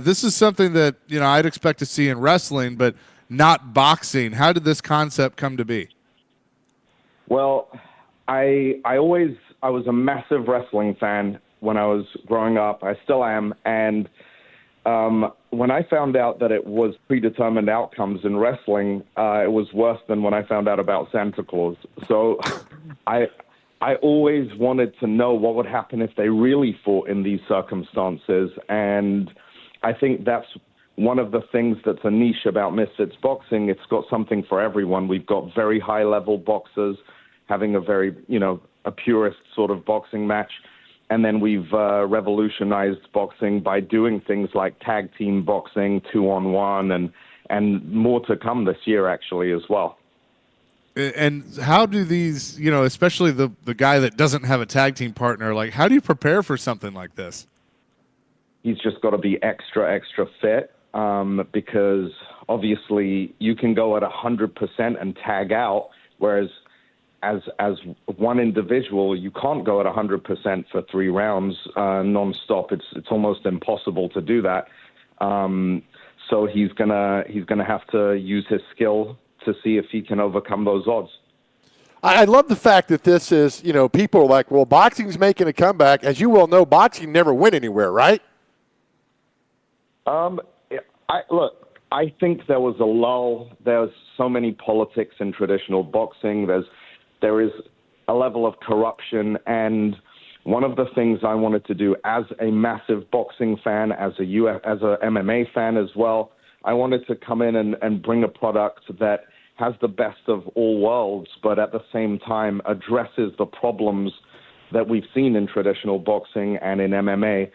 This is something that I'd expect to see in wrestling, but not boxing. How did this concept come to be? Well, I was a massive wrestling fan when I was growing up. I still am. And when I found out that it was predetermined outcomes in wrestling, it was worse than when I found out about Santa Claus. So I always wanted to know what would happen if they really fought in these circumstances. And I think that's one of the things that's a niche about Misfits Boxing. It's got something for everyone. We've got very high-level boxers having a very, a purist sort of boxing match. And then we've revolutionized boxing by doing things like tag team boxing, 2-on-1, and more to come this year, actually, as well. And how do these, especially the guy that doesn't have a tag team partner, like how do you prepare for something like this? He's just got to be extra fit because obviously you can go at 100% and tag out, whereas as one individual, you can't go at 100% for 3 rounds nonstop. It's almost impossible to do that. So he's gonna have to use his skill to see if he can overcome those odds. I love the fact that this is, people are like, well, boxing's making a comeback. As you well know, boxing never went anywhere, right? I think there was a lull. There's so many politics in traditional boxing. There is a level of corruption, and one of the things I wanted to do as a massive boxing fan, as a MMA fan as well, I wanted to come in and bring a product that has the best of all worlds, but at the same time addresses the problems that we've seen in traditional boxing and in MMA,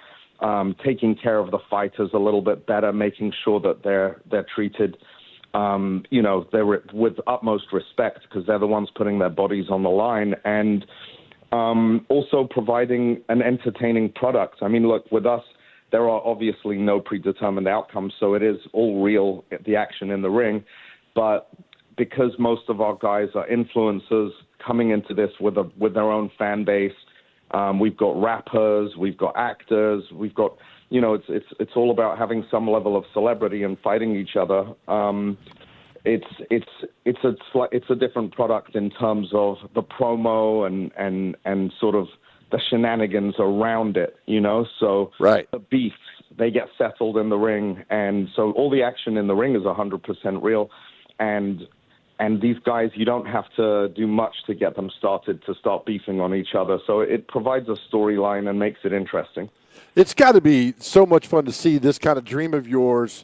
taking care of the fighters a little bit better, making sure that they're treated they're with utmost respect because they're the ones putting their bodies on the line, and also providing an entertaining product. I mean, look, with us, there are obviously no predetermined outcomes, so it is all real, the action in the ring. But because most of our guys are influencers coming into this with their own fan base, we've got rappers, we've got actors, we've got it's all about having some level of celebrity and fighting each other. It's a different product in terms of the promo and sort of the shenanigans around it, So right. The beefs, they get settled in the ring, and so all the action in the ring is 100% real. And these guys, you don't have to do much to get them started to start beefing on each other. So it provides a storyline and makes it interesting. It's got to be so much fun to see this kind of dream of yours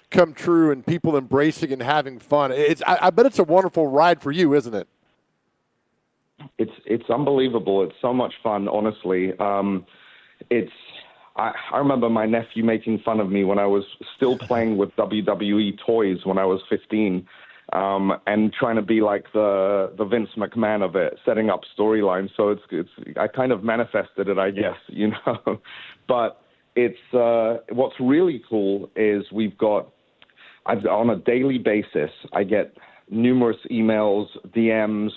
come true and people embracing and having fun. I bet it's a wonderful ride for you, isn't it? It's unbelievable. It's so much fun, honestly. I remember my nephew making fun of me when I was still playing with WWE toys when I was 15. And trying to be like the Vince McMahon of it, setting up storylines. So I kind of manifested it, I guess, But it's what's really cool is on a daily basis, I get numerous emails, DMs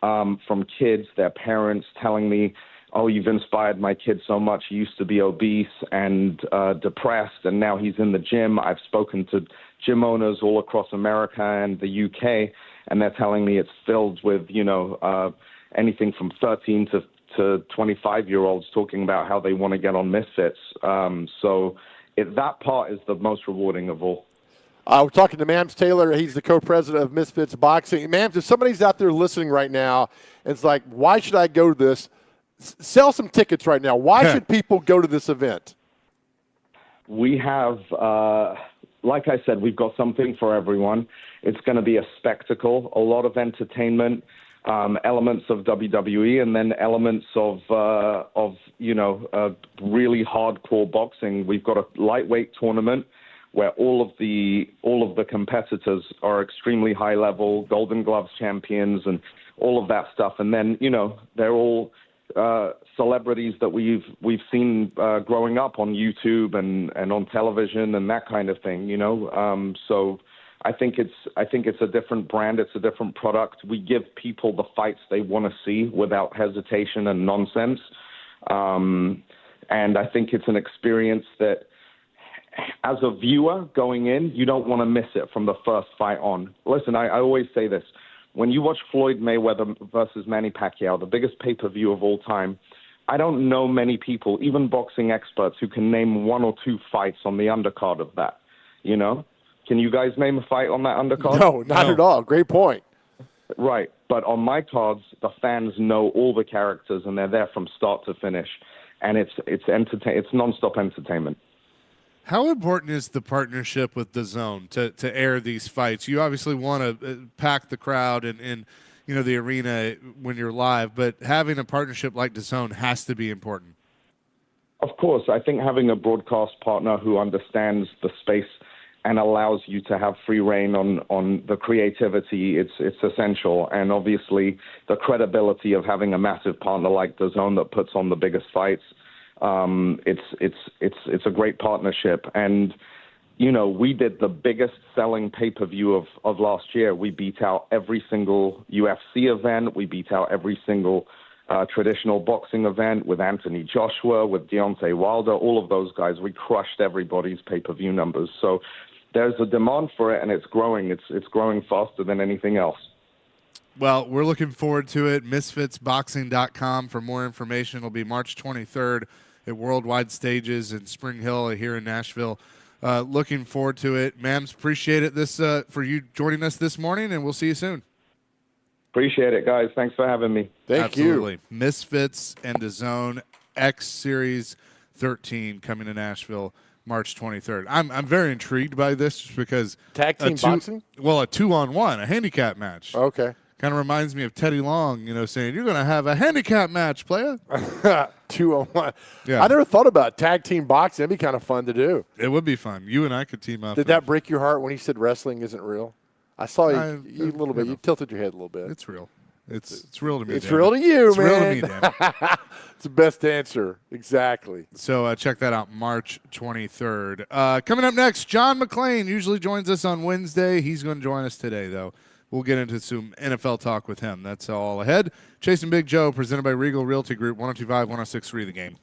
from kids, their parents telling me, "Oh, you've inspired my kid so much. He used to be obese and depressed, and now he's in the gym." I've spoken to gym owners all across America and the UK, and they're telling me it's filled with, anything from 13 to 25-year-olds talking about how they want to get on Misfits. So that part is the most rewarding of all. We're talking to Mams Taylor. He's the co-president of Misfits Boxing. Mams, if somebody's out there listening right now and it's like, why should I go to this? Sell some tickets right now. Why should people go to this event? we have, like I said, we've got something for everyone. It's going to be a spectacle, a lot of entertainment, elements of WWE, and then elements of really hardcore boxing. We've got a lightweight tournament where all of the competitors are extremely high level, Golden Gloves champions, and all of that stuff. And then they're all celebrities that we've seen growing up on YouTube and on television and that kind of thing. So I think it's a different brand. It's a different product. We give people the fights they want to see without hesitation and nonsense. And I think it's an experience that, as a viewer going in, you don't want to miss it from the first fight on. Listen, I always say this. When you watch Floyd Mayweather versus Manny Pacquiao, the biggest pay-per-view of all time, I don't know many people, even boxing experts, who can name one or two fights on the undercard of that. Can you guys name a fight on that undercard? No, not at all. Great point. Right. But on my cards, the fans know all the characters, and they're there from start to finish. And it's nonstop entertainment. How important is the partnership with DAZN to air these fights? You obviously want to pack the crowd and the arena when you're live, but having a partnership like DAZN has to be important. Of course. I think having a broadcast partner who understands the space and allows you to have free reign on the creativity, it's essential. And obviously the credibility of having a massive partner like DAZN that puts on the biggest fights, it's a great partnership. And we did the biggest selling pay-per-view of last year. We beat out every single UFC event. We beat out every single traditional boxing event with Anthony Joshua, with Deontay Wilder, all of those guys. We crushed everybody's pay-per-view numbers. So there's a demand for it, and it's growing. It's growing faster than anything else. Well, we're looking forward to it. MisfitsBoxing.com for more information. It'll be March 23rd at Worldwide Stages in Spring Hill here in Nashville. Looking forward to it. Mams, appreciate it for you joining us this morning, and we'll see you soon. Appreciate it, guys. Thanks for having me. Thank you. Absolutely. Misfits and DAZN X Series 13 coming to Nashville March 23rd. I'm very intrigued by this just because tag team boxing? Well, a 2-on-1, a handicap match. Okay. Kind of reminds me of Teddy Long, saying, you're going to have a handicap match, playa. 2-on-1. Yeah. I never thought about tag team boxing. That'd be kind of fun to do. It would be fun. You and I could team up. Did that break your heart when he said wrestling isn't real? I saw you a little bit. You tilted your head a little bit. It's real. It's real to me. It's real to you, it's man. Real to me, damn it. It's the best answer. Exactly. So check that out, March 23rd. Coming up next, John McClain usually joins us on Wednesday. He's going to join us today, though. We'll get into some NFL talk with him. That's all ahead. Chasing Big Joe, presented by Regal Realty Group, 102.5, 106.3 The Game.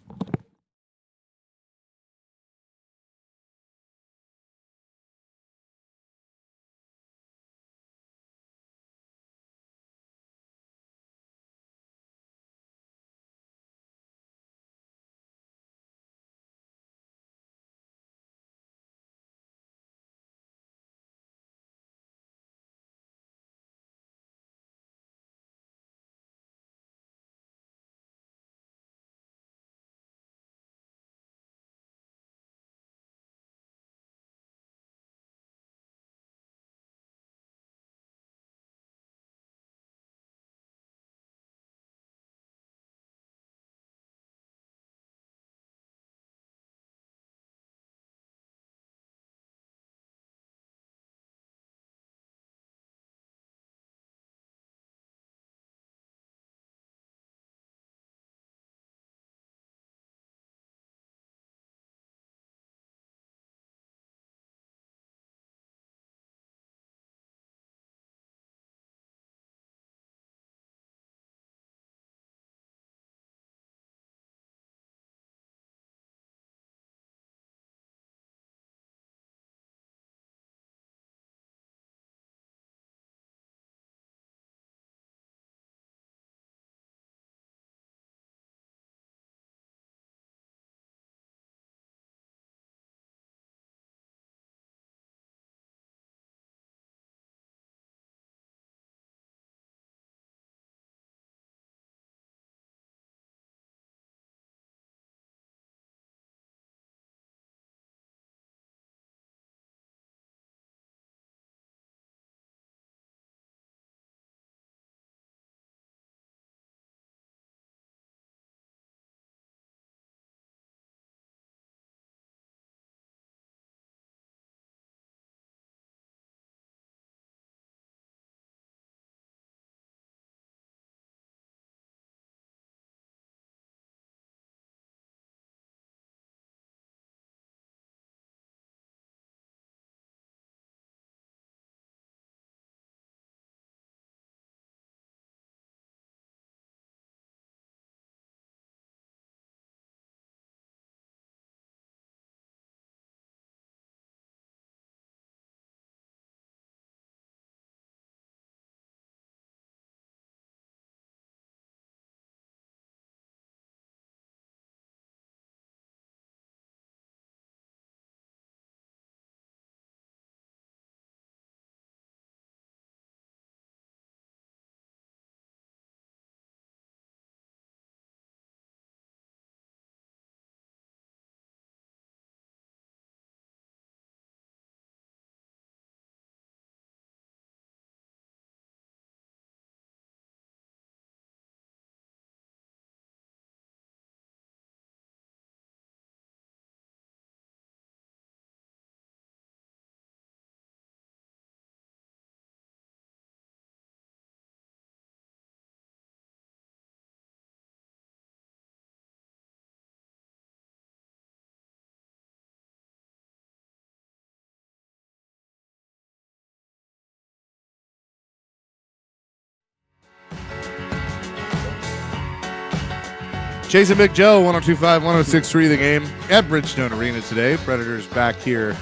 Chasing Big Joe, 102.5, 106.3 The Game at Bridgestone Arena today. Predators back here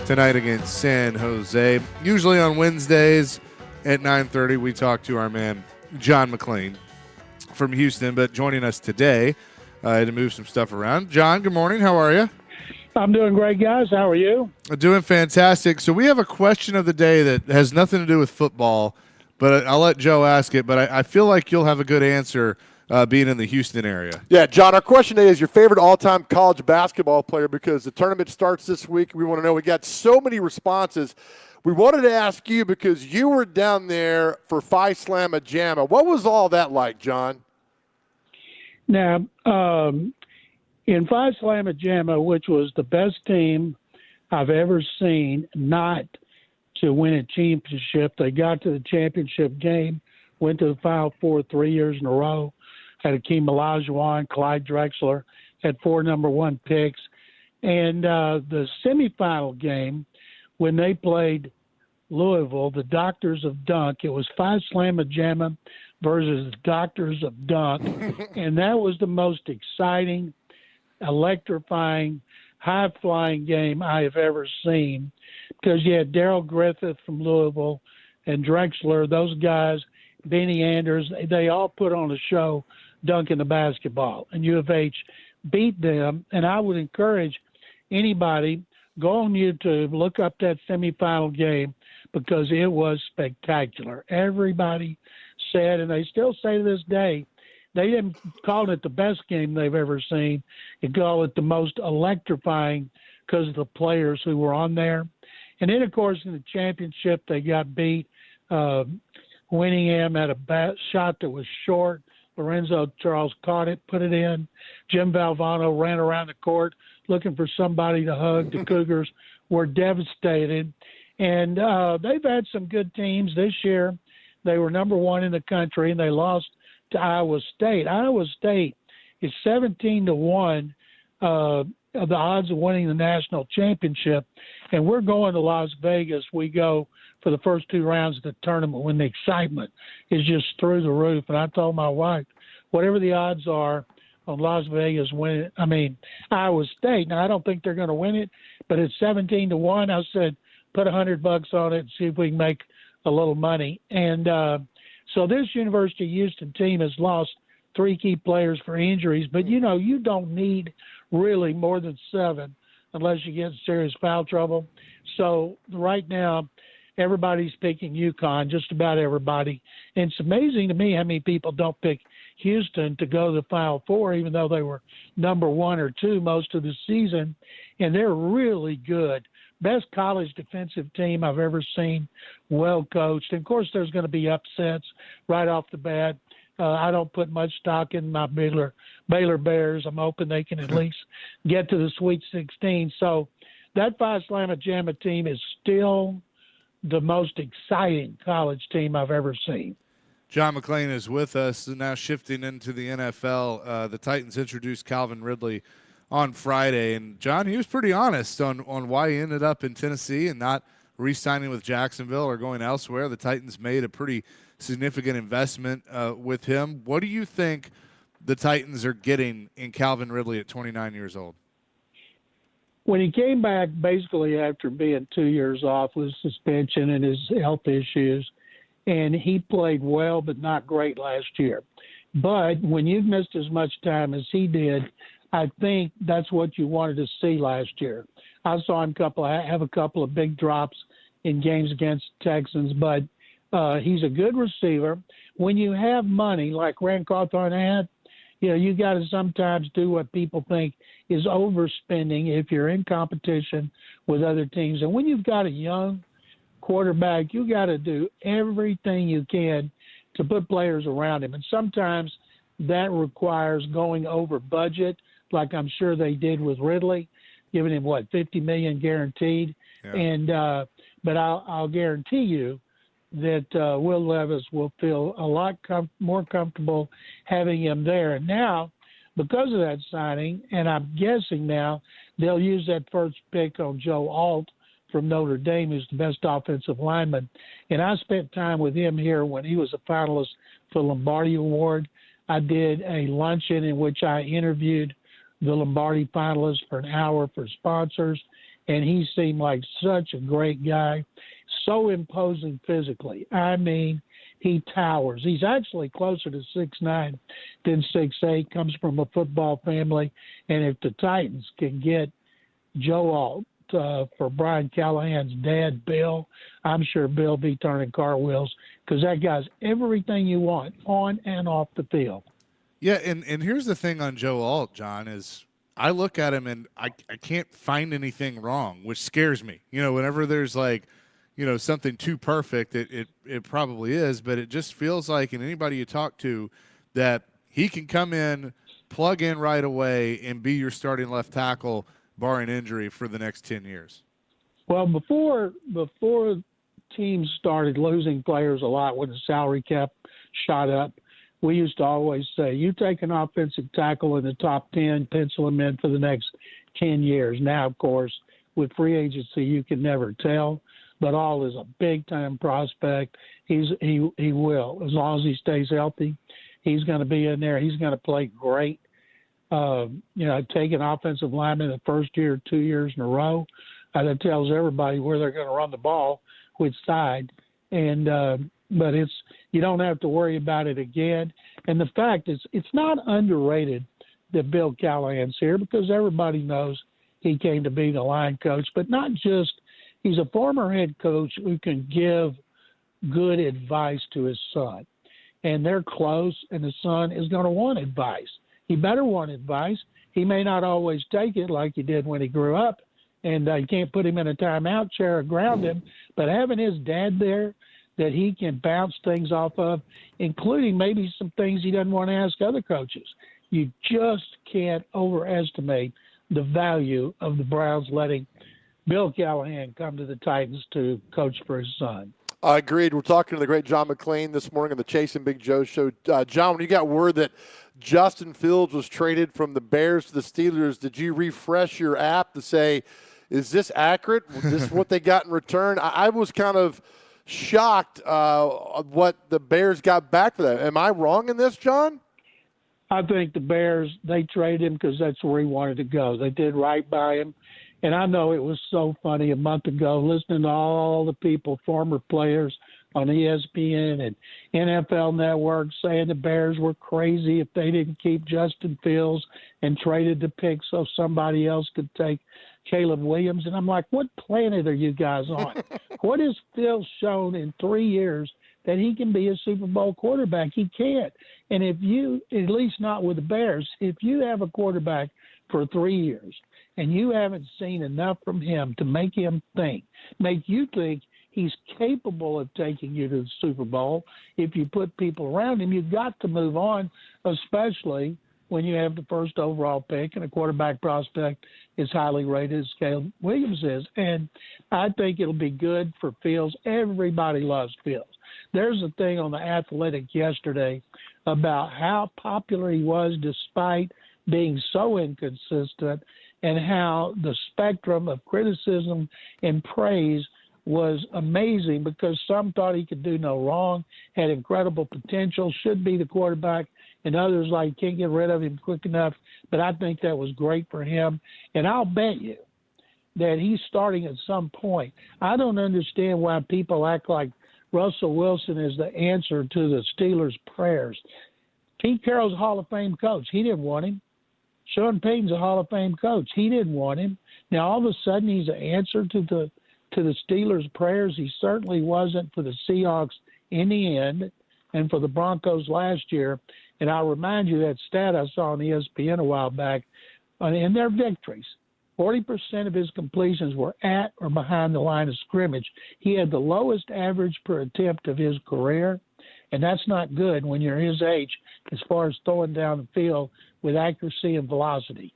tonight against San Jose. Usually on Wednesdays at 9:30, we talk to our man John McClain from Houston, but joining us today to move some stuff around. John, good morning. How are you? I'm doing great, guys. How are you? Doing fantastic. So we have a question of the day that has nothing to do with football, but I'll let Joe ask it, but I feel like you'll have a good answer being in the Houston area. Yeah, John, our question today is your favorite all-time college basketball player, because the tournament starts this week. We want to know. We got so many responses. We wanted to ask you because you were down there for Phi Slamma Jamma. What was all that like, John? Now, in Phi Slamma Jamma, which was the best team I've ever seen not to win a championship, they got to the championship game, went to the Final Four 3 years in a row, had Hakeem Olajuwon, Clyde Drexler, had 4 number 1 picks. And the semifinal game, when they played Louisville, the Doctors of Dunk, it was Phi Slamma Jamma versus the Doctors of Dunk. And that was the most exciting, electrifying, high-flying game I have ever seen, because you had Darrell Griffith from Louisville and Drexler, those guys, Benny Anders, they all put on a show dunking the basketball. And U of H beat them. And I would encourage anybody, go on YouTube, look up that semifinal game, because it was spectacular. Everybody said, and they still say to this day, they didn't call it the best game they've ever seen. They call it the most electrifying because of the players who were on there. And then, of course, in the championship, they got beat. Winningham had a shot that was short. Lorenzo Charles caught it, put it in. Jim Valvano ran around the court looking for somebody to hug. The Cougars were devastated. And they've had some good teams this year. They were number 1 in the country, and they lost to Iowa State. Iowa State is 17-1 of the odds of winning the national championship. And we're going to Las Vegas. We go for the first 2 rounds of the tournament when the excitement is just through the roof. And I told my wife, whatever the odds are on Las Vegas winning, Iowa State. Now, I don't think they're going to win it, but it's 17-1. I said, put $100 on it and see if we can make a little money. And so this University of Houston team has lost 3 key players for injuries, but you don't need really more than 7 unless you get in serious foul trouble. So right now, everybody's picking UConn, just about everybody. And it's amazing to me how many people don't pick Houston to go to the Final Four, even though they were number 1 or 2 most of the season. And they're really good. Best college defensive team I've ever seen, well coached. And, of course, there's going to be upsets right off the bat. I don't put much stock in my Baylor Bears. I'm hoping they can at least get to the Sweet 16. So that Phi Slamma Jamma team is still the most exciting college team I've ever seen. John McClain is with us. Now shifting into the NFL, the Titans introduced Calvin Ridley on Friday. And, John, he was pretty honest on why he ended up in Tennessee and not re-signing with Jacksonville or going elsewhere. The Titans made a pretty significant investment with him. What do you think the Titans are getting in Calvin Ridley at 29 years old? When he came back basically after being 2 years off with suspension and his health issues, and he played well but not great last year. But when you've missed as much time as he did, I think that's what you wanted to see last year. I saw him have a couple of big drops in games against Texans, but he's a good receiver. When you have money like Rand Cawthorn had, you got to sometimes do what people think is overspending if you're in competition with other teams. And when you've got a young quarterback, you got to do everything you can to put players around him. And sometimes that requires going over budget, like I'm sure they did with Ridley, giving him $50 million guaranteed. Yeah. And but I'll guarantee you that Will Levis will feel a lot more comfortable having him there. And now, because of that signing, and I'm guessing now they'll use that first pick on Joe Alt from Notre Dame, who's the best offensive lineman. And I spent time with him here when he was a finalist for the Lombardi Award. I did a luncheon in which I interviewed the Lombardi finalists for an hour for sponsors, and he seemed like such a great guy, so imposing physically. I mean, he towers. He's actually closer to 6'9" than 6'8", comes from a football family, and if the Titans can get Joe Alt for Brian Callahan's dad, Bill, I'm sure Bill be turning cartwheels because that guy's everything you want on and off the field. Yeah, and here's the thing on Joe Alt, John, is I look at him and I can't find anything wrong, which scares me. You know, whenever there's like, you know, something too perfect, it probably is, but it just feels like, and anybody you talk to, that he can come in, plug in right away, and be your starting left tackle, barring injury, for the next 10 years. Well, before teams started losing players a lot when the salary cap shot up, we used to always say, you take an offensive tackle in the top 10, pencil him in for the next 10 years. Now, of course, with free agency, you can never tell. But All is a big-time prospect. He will. As long as he stays healthy, he's going to be in there. He's going to play great. You know, take an offensive lineman the first year, 2 years in a row, that tells everybody where they're going to run the ball, which side. And but you don't have to worry about it again. And the fact is, it's not underrated that Bill Callahan's here because everybody knows he came to be the line coach, but not just – he's a former head coach who can give good advice to his son. And they're close, and the son is going to want advice. He better want advice. He may not always take it like he did when he grew up, and you can't put him in a timeout chair or ground him, but having his dad there that he can bounce things off of, including maybe some things he doesn't want to ask other coaches. You just can't overestimate the value of the Browns letting Bill Callahan come to the Titans to coach for his son. I agreed. We're talking to the great John McClain this morning on the Chase and Big Joe show. John, when you got word that Justin Fields was traded from the Bears to the Steelers, did you refresh your app to say, is this accurate? Is this what they got in return? I was kind of shocked what the Bears got back for that. Am I wrong in this, John? I think the Bears, they traded him because that's where he wanted to go. They did right by him. And I know it was so funny a month ago listening to all the people, former players on ESPN and NFL Network saying the Bears were crazy if they didn't keep Justin Fields and traded the pick so somebody else could take Caleb Williams. And I'm like, what planet are you guys on? What has Phil shown in 3 years that he can be a Super Bowl quarterback? He can't. And if you, at least not with the Bears, if you have a quarterback for 3 years and you haven't seen enough from him to make you think he's capable of taking you to the Super Bowl, if you put people around him, you've got to move on, especially when you have the first overall pick and a quarterback prospect is highly rated as Caleb Williams is. And I think it'll be good for Fields. Everybody loves Fields. There's a thing on The Athletic yesterday about how popular he was despite being so inconsistent and how the spectrum of criticism and praise was amazing because some thought he could do no wrong, had incredible potential, should be the quarterback, and others like can't get rid of him quick enough. But I think that was great for him. And I'll bet you that he's starting at some point. I don't understand why people act like Russell Wilson is the answer to the Steelers' prayers. Pete Carroll's a Hall of Fame coach. He didn't want him. Sean Payton's a Hall of Fame coach. He didn't want him. Now, all of a sudden, he's an answer to the Steelers' prayers. He certainly wasn't for the Seahawks in the end and for the Broncos last year. And I'll remind you that stat I saw on ESPN a while back. In their victories, 40% of his completions were at or behind the line of scrimmage. He had the lowest average per attempt of his career, and that's not good when you're his age as far as throwing down the field with accuracy and velocity.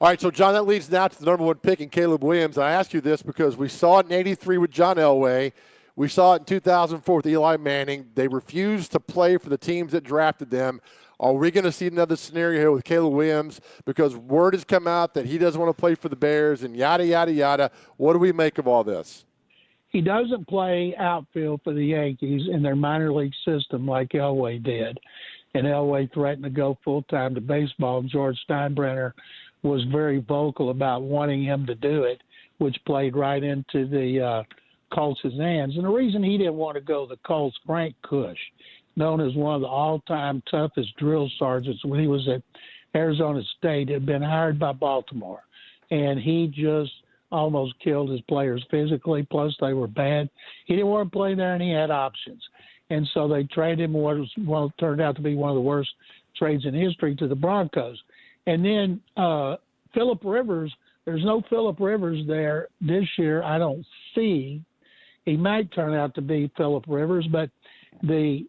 All right, so, John, that leads now to the number one pick in Caleb Williams. And I ask you this because we saw it in 83 with John Elway. We saw it in 2004 with Eli Manning. They refused to play for the teams that drafted them. Are we going to see another scenario here with Caleb Williams? Because word has come out that he doesn't want to play for the Bears and yada, yada, yada. What do we make of all this? He doesn't play outfield for the Yankees in their minor league system like Elway did. and Elway threatened to go full-time to baseball. George Steinbrenner was very vocal about wanting him to do it, which played right into the Colts' hands. And the reason he didn't want to go to the Colts, Frank Cush, known as one of the all-time toughest drill sergeants when he was at Arizona State, had been hired by Baltimore. And he just almost killed his players physically, plus they were bad. He didn't want to play there, and he had options. And so they traded him what turned out to be one of the worst trades in history to the Broncos. And then Phillip Rivers, there's no Phillip Rivers there this year, I don't see. He might turn out to be Phillip Rivers, but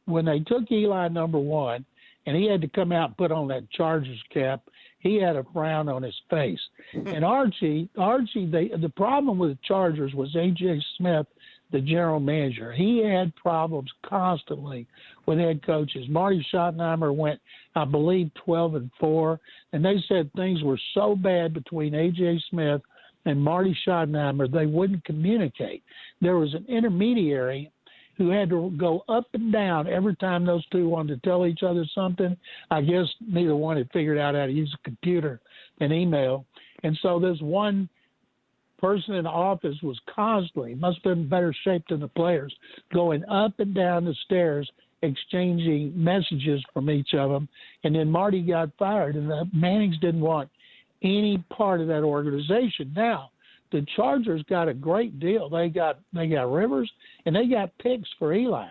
when they took Eli number one, and he had to come out and put on that Chargers cap, he had a frown on his face. And Archie, the problem with the Chargers was A.J. Smith, the general manager. He had problems constantly with head coaches. Marty Schottenheimer went, I believe, 12-4, and they said things were so bad between A.J. Smith and Marty Schottenheimer they wouldn't communicate. There was an intermediary who had to go up and down every time those two wanted to tell each other something. I guess neither one had figured out how to use a computer and email. And so this one person in the office was constantly, must have been in better shape than the players, going up and down the stairs, exchanging messages from each of them. And then Marty got fired, and the Mannings didn't want any part of that organization. Now, the Chargers got a great deal. They got Rivers, and they got picks for Eli.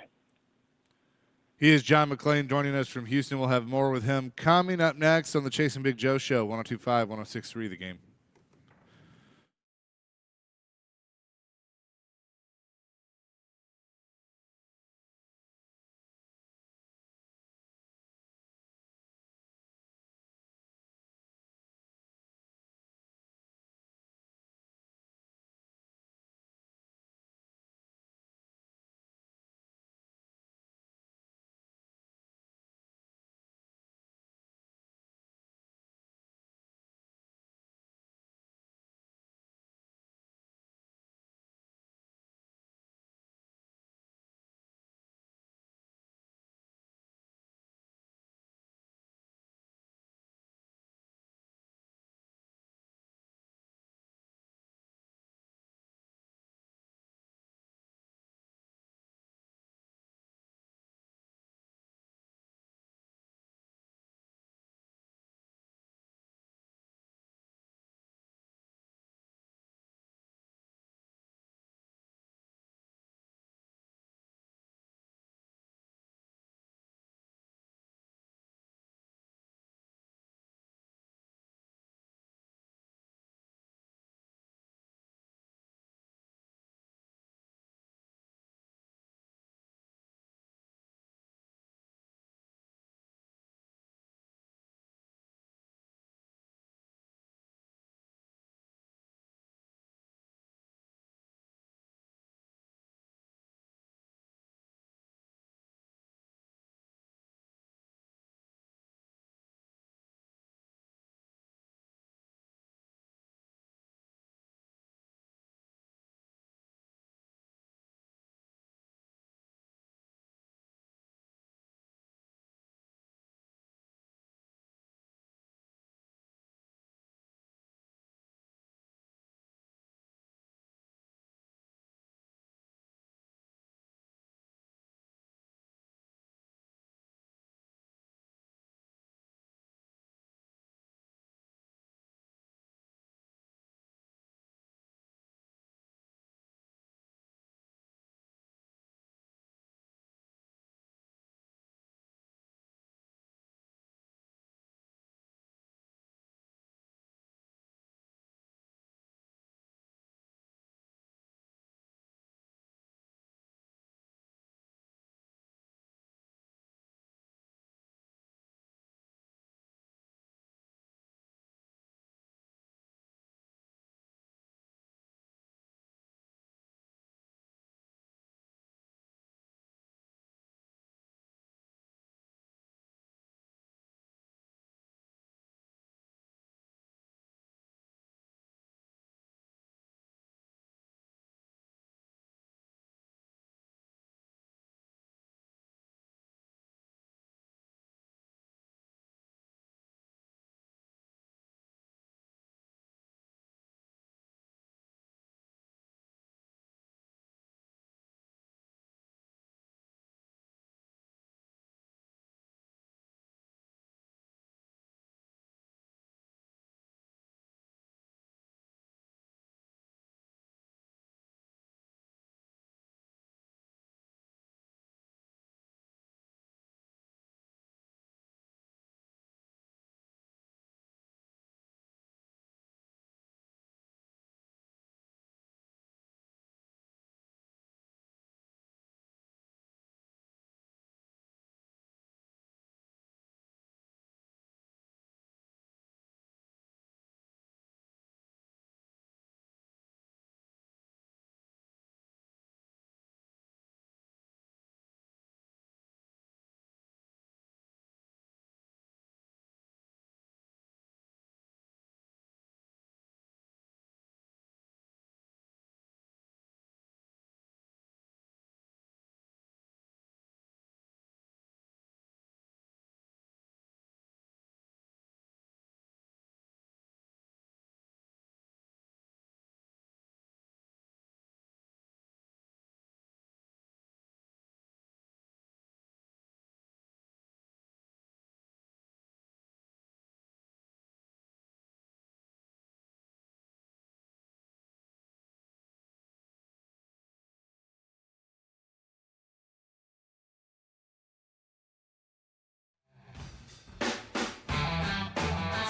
He is John McClain joining us from Houston. We'll have more with him coming up next on the Chasing Big Joe Show, 102.5, 106.3 The Game.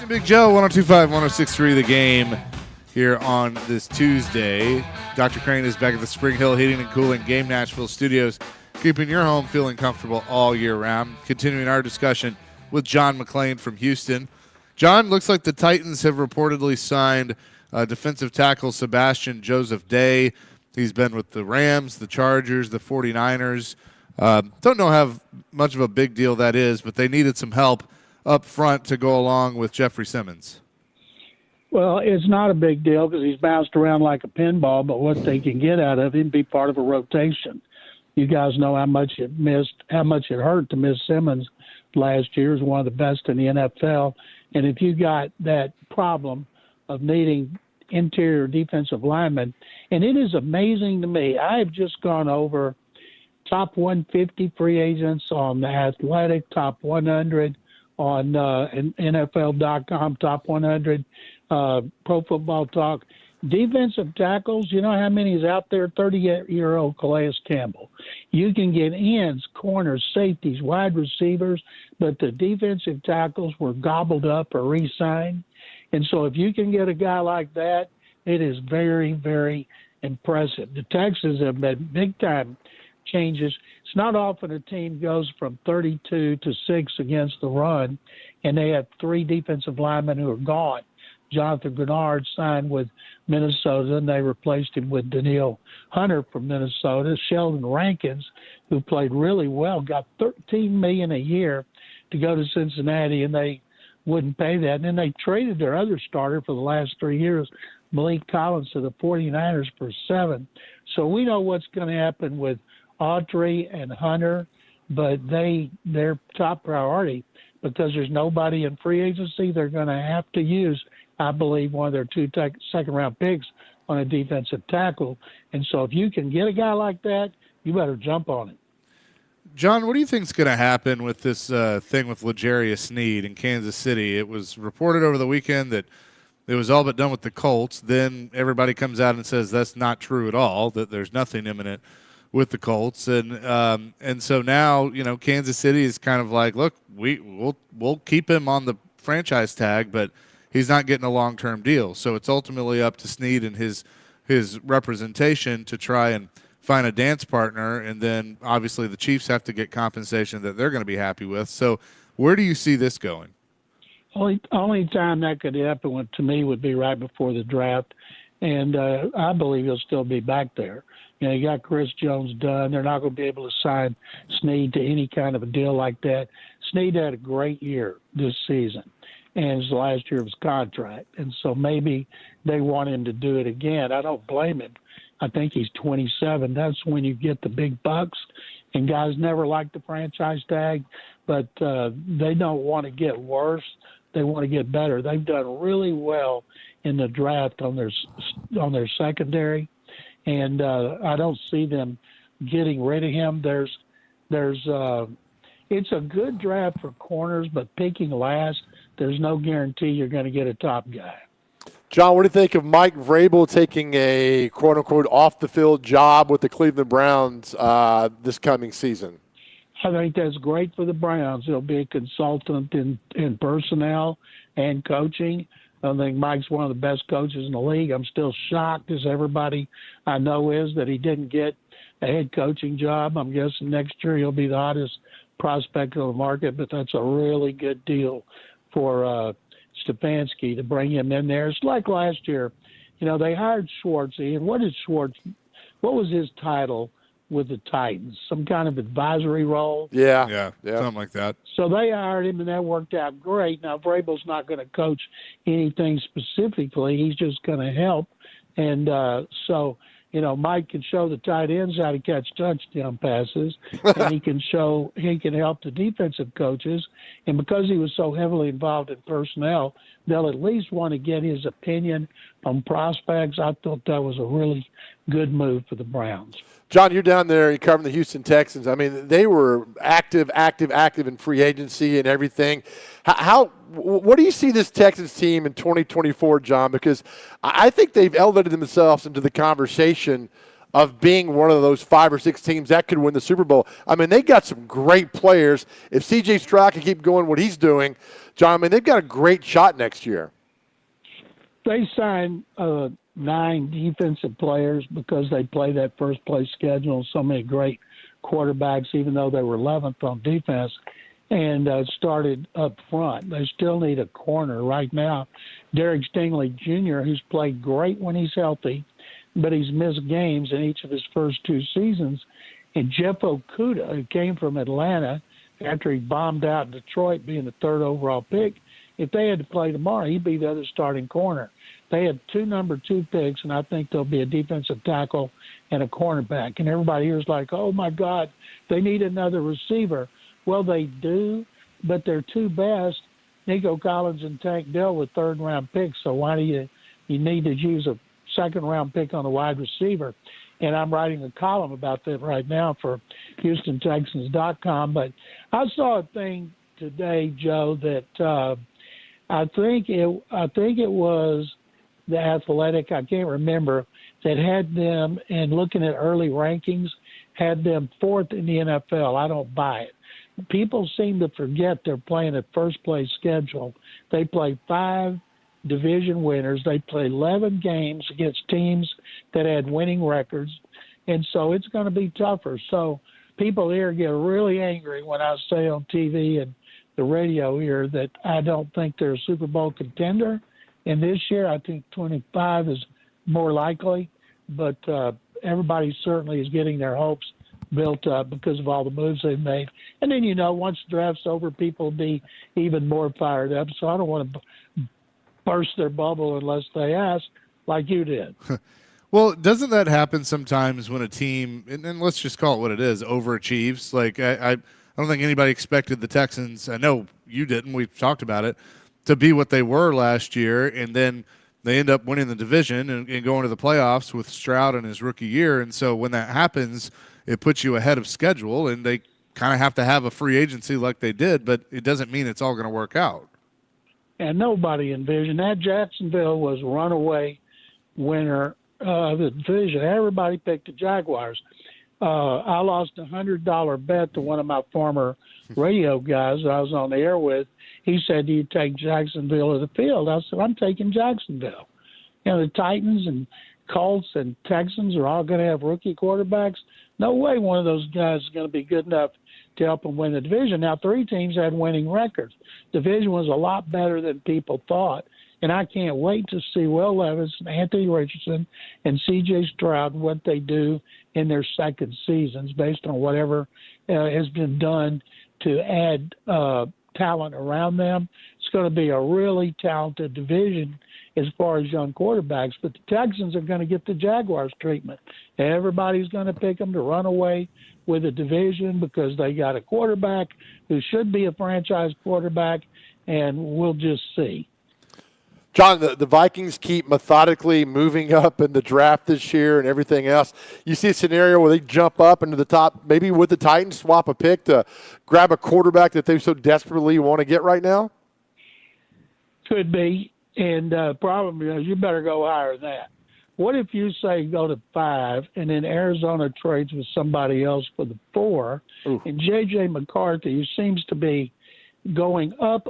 and Big Joe, 102.5, 106.3 The Game here on this Tuesday. Dr. Crane is back at the Spring Hill Heating and Cooling Game Nashville studios, keeping your home feeling comfortable all year round. Continuing our discussion with John McClain from Houston. John, looks like the Titans have reportedly signed defensive tackle Sebastian Joseph Day. He's been with the Rams, the Chargers, the 49ers. Don't know how much of a big deal that is, but they needed some help up front to go along with Jeffrey Simmons. Well, it's not a big deal because he's bounced around like a pinball, but what they can get out of him be part of a rotation. You guys know how much it hurt to miss Simmons last year. He was one of the best in the NFL. And if you got that problem of needing interior defensive linemen, and it is amazing to me, I have just gone over top 150 free agents on The Athletic, top 100 on NFL.com, top 100, Pro Football Talk. Defensive tackles, you know how many is out there? 38-year-old Calais Campbell. You can get ends, corners, safeties, wide receivers, but the defensive tackles were gobbled up or re-signed. And so if you can get a guy like that, it is very, very impressive. The Texans have made big-time changes. It's not often a team goes from 32 to 6 against the run, and they have 3 defensive linemen who are gone. Jonathan Grenard signed with Minnesota, and they replaced him with Daniil Hunter from Minnesota. Sheldon Rankins, who played really well, got $13 million a year to go to Cincinnati, and they wouldn't pay that. And then they traded their other starter for the last 3 years, Malik Collins, to the 49ers for $7. So we know what's going to happen with Autry and Hunter, but their top priority, because there's nobody in free agency, they're going to have to use, I believe, one of their 2 second-round picks on a defensive tackle. And so if you can get a guy like that, you better jump on it. John, what do you think is going to happen with this thing with L'Jarius Sneed in Kansas City? It was reported over the weekend that it was all but done with the Colts. Then everybody comes out and says that's not true at all, that there's nothing imminent with the Colts. And so now, Kansas City is kind of like, look, we'll keep him on the franchise tag, but he's not getting a long-term deal. So it's ultimately up to Sneed and his representation to try and find a dance partner, and then obviously the Chiefs have to get compensation that they're going to be happy with. So where do you see this going? Only time that could happen to me would be right before the draft, and I believe he'll still be back there. You got Chris Jones done. They're not going to be able to sign Sneed to any kind of a deal like that. Sneed had a great year this season, and it's the last year of his contract. And so maybe they want him to do it again. I don't blame him. I think he's 27. That's when you get the big bucks. And guys never like the franchise tag, but they don't want to get worse. They want to get better. They've done really well in the draft on their secondary, and I don't see them getting rid of him. It's a good draft for corners, but picking last, there's no guarantee you're going to get a top guy. John, what do you think of Mike Vrabel taking a quote-unquote off-the-field job with the Cleveland Browns this coming season? I think that's great for the Browns. He'll be a consultant in personnel and coaching. I think Mike's one of the best coaches in the league. I'm still shocked, as everybody I know is, that he didn't get a head coaching job. I'm guessing next year he'll be the hottest prospect on the market, but that's a really good deal for Stefanski to bring him in there. It's like last year. They hired Schwartz. And what was his title with the Titans? Some kind of advisory role? Yeah, something like that. So they hired him, and that worked out great. Now, Vrabel's not going to coach anything specifically. He's just going to help. And so, Mike can show the tight ends how to catch touchdown passes, and he can help the defensive coaches. And because he was so heavily involved in personnel, they'll at least want to get his opinion on prospects. I thought that was a really good move for the Browns. John, you're down there, you're covering the Houston Texans. I mean, they were active in free agency and everything. What do you see this Texans team in 2024, John? Because I think they've elevated themselves into the conversation of being one of those 5 or 6 teams that could win the Super Bowl. I mean, they got some great players. If C.J. Stroud can keep going what he's doing, John, I mean, they've got a great shot next year. They signed 9 defensive players because they play that first place schedule. So many great quarterbacks, even though they were 11th on defense, and started up front. They still need a corner right now. Derek Stingley Jr., who's played great when he's healthy, but he's missed games in each of his first 2 seasons. And Jeff Okudah, who came from Atlanta after he bombed out in Detroit, being the 3rd overall pick, if they had to play tomorrow, he'd be the other starting corner. They had 2 number 2 picks, and I think there'll be a defensive tackle and a cornerback. And everybody here is like, oh, my God, they need another receiver. Well, they do, but their 2 best, Nico Collins and Tank Dell, were 3rd-round picks. So why do you need to use a 2nd-round pick on a wide receiver? And I'm writing a column about that right now for HoustonTexans.com. But I saw a thing today, Joe, that I think it was The Athletic, I can't remember, that had them, and looking at early rankings, had them 4th in the NFL. I don't buy it. People seem to forget they're playing a first-place schedule. They play 5 division winners. They play 11 games against teams that had winning records, and so it's going to be tougher. So people here get really angry when I say on TV and the radio here that I don't think they're a Super Bowl contender. And this year, I think 25 is more likely, but everybody certainly is getting their hopes built up because of all the moves they've made. And then, once the draft's over, people will be even more fired up. So I don't want to burst their bubble unless they ask, like you did. Well, doesn't that happen sometimes when a team, and let's just call it what it is, overachieves? Like, I don't think anybody expected the Texans, I know you didn't, we've talked about it, to be what they were last year, and then they end up winning the division and going to the playoffs with Stroud in his rookie year. And so when that happens, it puts you ahead of schedule, and they kind of have to have a free agency like they did, but it doesn't mean it's all going to work out. And nobody envisioned that. Jacksonville was runaway winner of the division. Everybody picked the Jaguars. I lost a $100 bet to one of my former radio guys that I was on the air with. He said, do you take Jacksonville to the field? I said, I'm taking Jacksonville. The Titans and Colts and Texans are all going to have rookie quarterbacks. No way one of those guys is going to be good enough to help them win the division. Now, 3 teams had winning records. Division was a lot better than people thought. And I can't wait to see Will Levis and Anthony Richardson and C.J. Stroud, what they do in their second seasons based on whatever has been done to add talent around them. It's going to be a really talented division as far as young quarterbacks. But the Texans are going to get the Jaguars treatment. Everybody's going to pick them to run away with a division because they got a quarterback who should be a franchise quarterback, and we'll just see. John, the Vikings keep methodically moving up in the draft this year and everything else. You see a scenario where they jump up into the top, maybe with the Titans, swap a pick to grab a quarterback that they so desperately want to get right now? Could be. And problem is you better go higher than that. What if you say go to 5 and then Arizona trades with somebody else for the 4, and J.J. McCarthy, who seems to be going up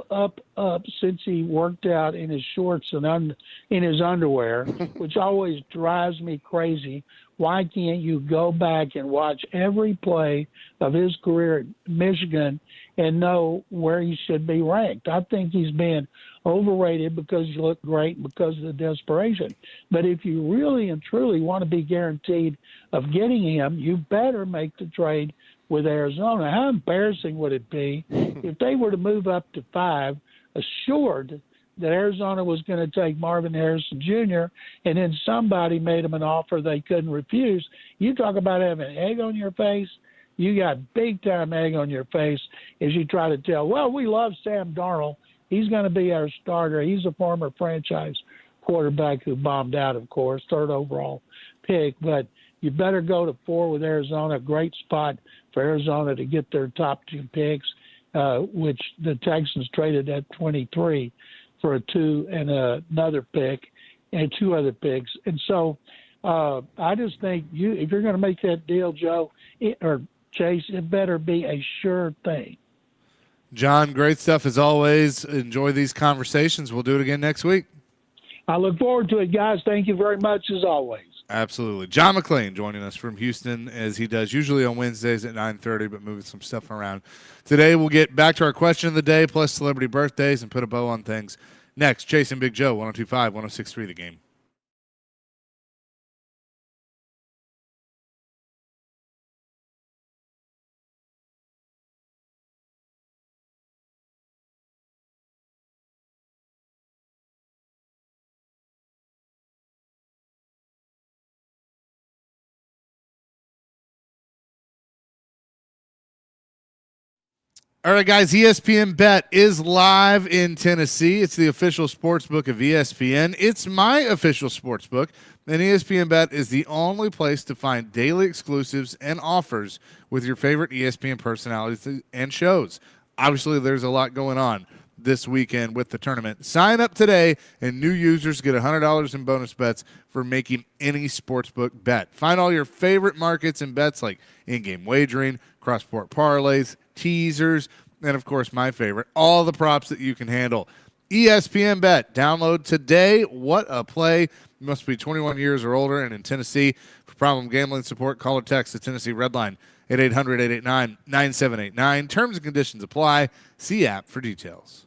since he worked out in his shorts and in his underwear, which always drives me crazy. Why can't you go back and watch every play of his career at Michigan and know where he should be ranked? I think he's being overrated because he looked great because of the desperation. But if you really and truly want to be guaranteed of getting him, you better make the trade with Arizona. How embarrassing would it be if they were to move up to 5, assured that Arizona was going to take Marvin Harrison Jr., and then somebody made them an offer they couldn't refuse? You talk about having egg on your face. You got big-time egg on your face as you try to tell, well, we love Sam Darnold. He's going to be our starter. He's a former franchise quarterback who bombed out, of course, 3rd overall pick. But you better go to 4 with Arizona. Great spot for Arizona to get their top 2 picks, which the Texans traded at 23 for a 2 and another pick and 2 other picks. And so I just think if you're going to make that deal, Joe or Chase, it better be a sure thing. John, great stuff as always. Enjoy these conversations. We'll do it again next week. I look forward to it, guys. Thank you very much as always. Absolutely. John McClain joining us from Houston, as he does usually on Wednesdays at 9:30, but moving some stuff around. Today we'll get back to our question of the day, plus celebrity birthdays, and put a bow on things. Next, Chasing Big Joe, 102.5, 106.3 The Game. All right, guys, ESPN Bet is live in Tennessee. It's the official sports book of ESPN. It's my official sports book, and ESPN Bet is the only place to find daily exclusives and offers with your favorite ESPN personalities and shows. Obviously, there's a lot going on this weekend with the tournament. Sign up today, and new users get $100 in bonus bets for making any sportsbook bet. Find all your favorite markets and bets like in-game wagering, cross-sport parlays, teasers, and, of course, my favorite, all the props that you can handle. ESPN Bet. Download today. What a play. You must be 21 years or older and in Tennessee. For problem gambling support, call or text the Tennessee Red Line at 800-889-9789. Terms and conditions apply. See app for details.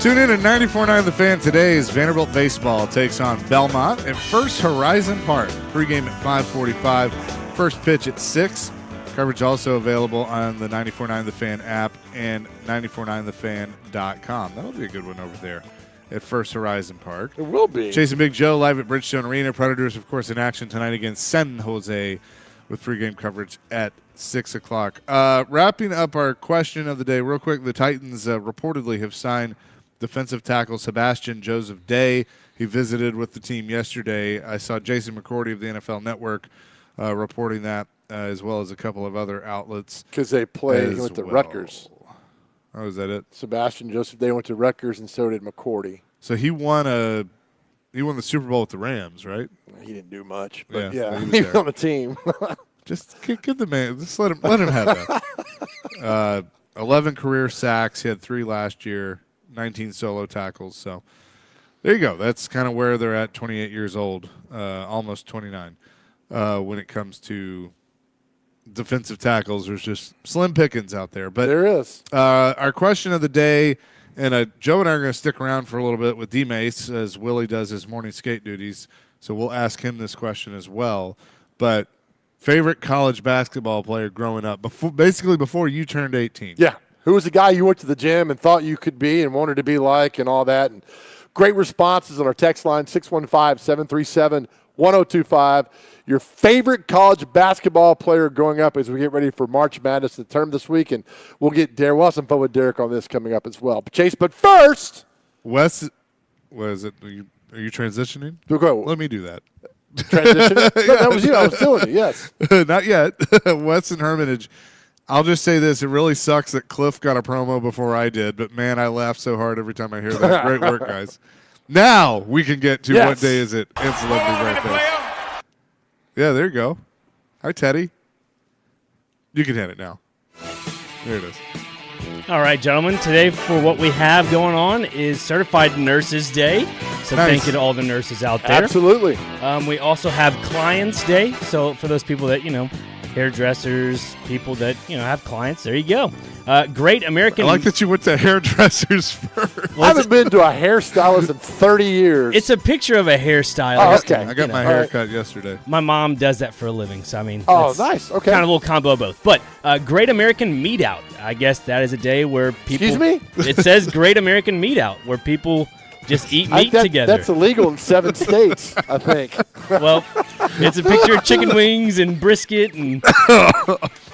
Tune in at 94.9 The Fan today as Vanderbilt baseball takes on Belmont at First Horizon Park. Pregame at 5:45. First pitch at 6. Coverage also available on the 94.9 The Fan app and 949thefan.com. That'll be a good one over there at First Horizon Park. It will be. Chasing Big Joe live at Bridgestone Arena. Predators, of course, in action tonight against San Jose with pregame coverage at 6 o'clock. Wrapping up our question of the day real quick, the Titans reportedly have signed defensive tackle Sebastian Joseph Day. He visited with the team yesterday. I saw Jason McCourty of the NFL Network reporting that, as well as a couple of other outlets. Because they play with the Rutgers. Oh, is that it? Sebastian Joseph Day went to Rutgers, and so did McCourty. So he won the Super Bowl with the Rams, right? He didn't do much, but yeah he was on the team. Just give the man. Just let him have that. 11 career sacks. He had 3 last year. 19 solo tackles. So there you go. That's kind of where they're at. 28 years old, almost 29. When it comes to defensive tackles, there's just slim pickings out there. But there is. Our question of the day, and Joe and I are going to stick around for a little bit with D Mace as Willie does his morning skate duties. So we'll ask him this question as well. But favorite college basketball player growing up, before you turned 18? Yeah. Who was the guy you went to the gym and thought you could be and wanted to be like and all that? And great responses on our text line, 615-737-1025. Your favorite college basketball player growing up as we get ready for March Madness, the term this week. And we'll have some fun with Derek on this coming up as well. But Chase, but first. Wes, what is it? Are you transitioning? Go. Let me do that. Transitioning? No, that was you. I was doing it, yes. Not yet. Wes and Hermitage. I'll just say this. It really sucks that Cliff got a promo before I did, but, man, I laugh so hard every time I hear that. Great work, guys. Now we can get to what day is it in Celebrity Birthdays. Yeah, there you go. Hi, Teddy. You can hit it now. There it is. All right, gentlemen. Today, for what we have going on, is Certified Nurses Day. So thank you to all the nurses out there. Absolutely. We also have Clients Day. So for those people that, hairdressers, people that, have clients, there you go. Great American... I like that you went to hairdressers first. I haven't been to a hairstylist in 30 years. It's a picture of a hairstylist. Oh, okay. I got my hair cut yesterday. My mom does that for a living, so I mean... Oh, nice. Okay. Kind of a little combo of both. But Great American Meat Out. I guess that is a day where people... Excuse me? It says Great American Meat Out, where people just eat meat together. That's illegal in 7 states, I think. Well, it's a picture of chicken wings and brisket, and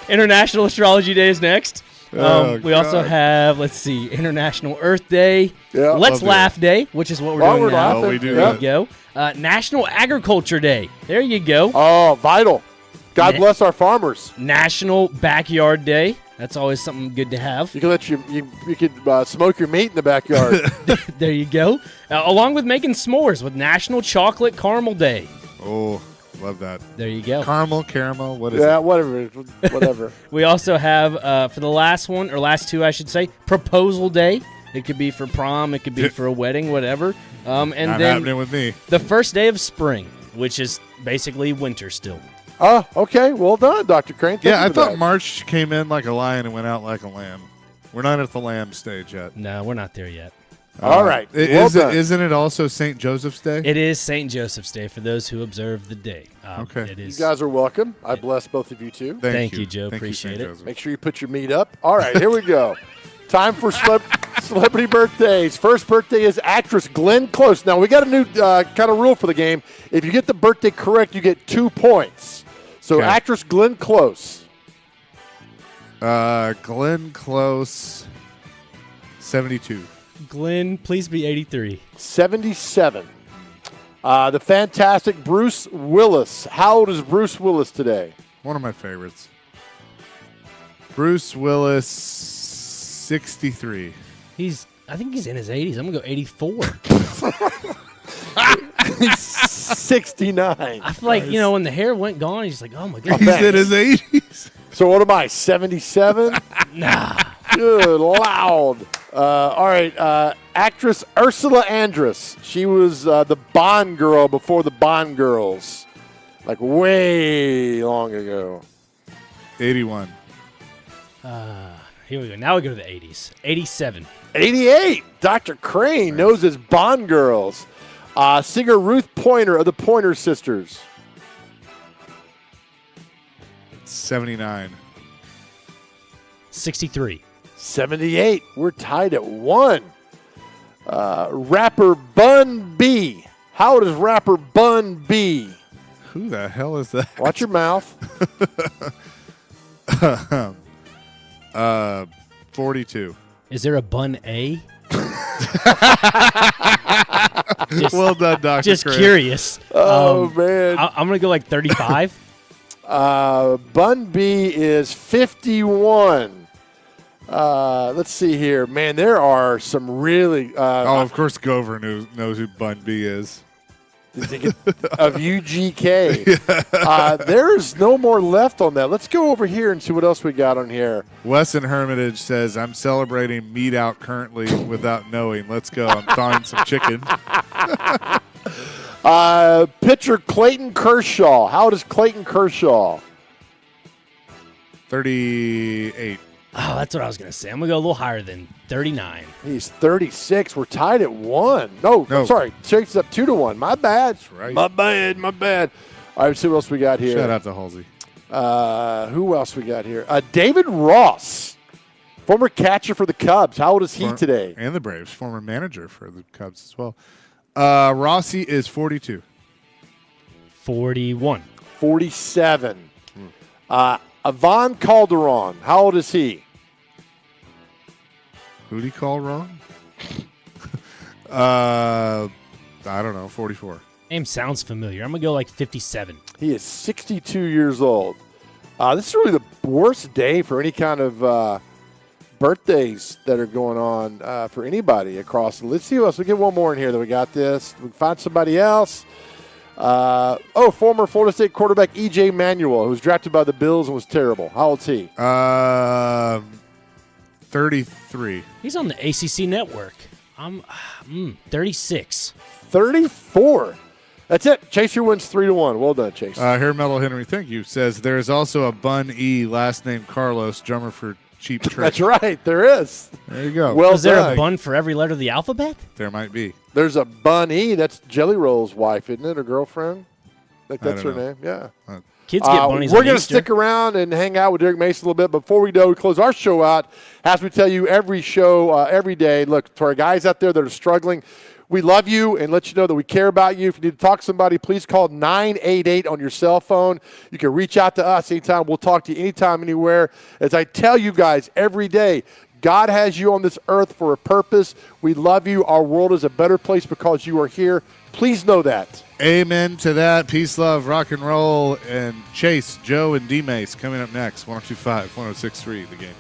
International Astrology Day is next. We also have, International Earth Day. Yeah, Let's Laugh Day, which is what we're doing now. Laughing. We do There you go. National Agriculture Day. There you go. Oh, vital. God bless our farmers. National Backyard Day. That's always something good to have. You can you can smoke your meat in the backyard. There you go. Along with making s'mores with National Chocolate Caramel Day. Oh, love that. There you go. Caramel, what is yeah, it? whatever. We also have, for the last two, I should say, Proposal Day. It could be for prom. It could be for a wedding, whatever. And Not then happening with me. the first day of spring, which is basically winter still. Oh, okay. Well done, Dr. Crane. Thank I you for thought that. March came in like a lion and went out like a lamb. We're not at the lamb stage yet. No, we're not there yet. All right. Isn't it also St. Joseph's Day? It is St. Joseph's Day for those who observe the day. Okay. It is. You guys are welcome. I bless both of you, too. Thank you, Joe. Thank you, Appreciate St. it. Joseph. Make sure you put your meat up. All right, here we go. Time for celebrity birthdays. First birthday is actress Glenn Close. Now, we got a new kind of rule for the game. If you get the birthday correct, you get 2 points. So, Okay. actress Glenn Close. Glenn Close, 72. Glenn, please be 83. 77. The fantastic Bruce Willis. How old is Bruce Willis today? One of my favorites. Bruce Willis, 63. I think he's in his 80s. I'm going to go 84. He's 69. I feel like, when the hair went gone, he's like, oh, my God. He's in his 80s. So what am I, 77? Nah. Good, loud. All right, actress Ursula Andress. She was the Bond girl before the Bond girls, like way long ago. 81. Here we go. Now we go to the 80s. 87. 88. Dr. Crane knows his Bond girls. Singer Ruth Pointer of the Pointer Sisters. 79. 63. 78. We're tied at 1. Rapper Bun B. How old is rapper Bun B? Who the hell is that? Watch your mouth. 42. Is there a Bun A? Well done, Dr. Just Crane. curious. Oh, man. I'm going to go like 35. Bun B is 51. Let's see here. Man, there are some really... of course Gover knows who Bun B is. of UGK. There's no more left on that. Let's go over here and see what else we got on here. Wesson Hermitage says, I'm celebrating meat out currently without knowing. Let's go. I'm thawing some chicken. Pitcher Clayton Kershaw. How old is Clayton Kershaw? 38. Oh, that's what I was going to say. I'm going to go a little higher than 39. He's 36. We're tied at 1. No. Sorry. Chase up 2-1. My bad. That's right. My bad. All right, let's see what else we got here. Shout out to Halsey. Who else we got here? David Ross, former catcher for the Cubs. How old is he today? And the Braves. Former manager for the Cubs as well. Rossi is 42. 41. 47. Ivan Calderon. How old is he? Who'd he call wrong? I don't know. 44. Name sounds familiar. I'm going to go like 57. He is 62 years old. This is really the worst day for any kind of birthdays that are going on for anybody across. Let's see what else. We'll get one more in here that we got this. We find somebody else. Former Florida State quarterback E.J. Manuel, who was drafted by the Bills and was terrible. How old is he? 33. He's on the ACC network. I'm 36. 34. That's it. Chaser wins 3-1. Well done, Chase. Here, Metal Henry, thank you, says there is also a Bun E, last name Carlos, drummer for Cheap Trick. That's right. There is. There you go. Well Is there done. a bun for every letter of the alphabet? There might be. There's a Bun E. That's Jelly Roll's wife, isn't it? Or girlfriend? I think that's her don't know. name. Yeah. Kids get bunnies We're on going to Easter. stick around and hang out with Derek Mason a little bit. Before we go, we close our show out. As we tell you every show, every day, look, to our guys out there that are struggling, we love you and let you know that we care about you. If you need to talk to somebody, please call 988 on your cell phone. You can reach out to us anytime. We'll talk to you anytime, anywhere. As I tell you guys every day, God has you on this earth for a purpose. We love you. Our world is a better place because you are here. Please know that. Amen to that. Peace, love, rock and roll, and Chase, Joe, and D-Mace coming up next. 102.5, 106.3, The Game.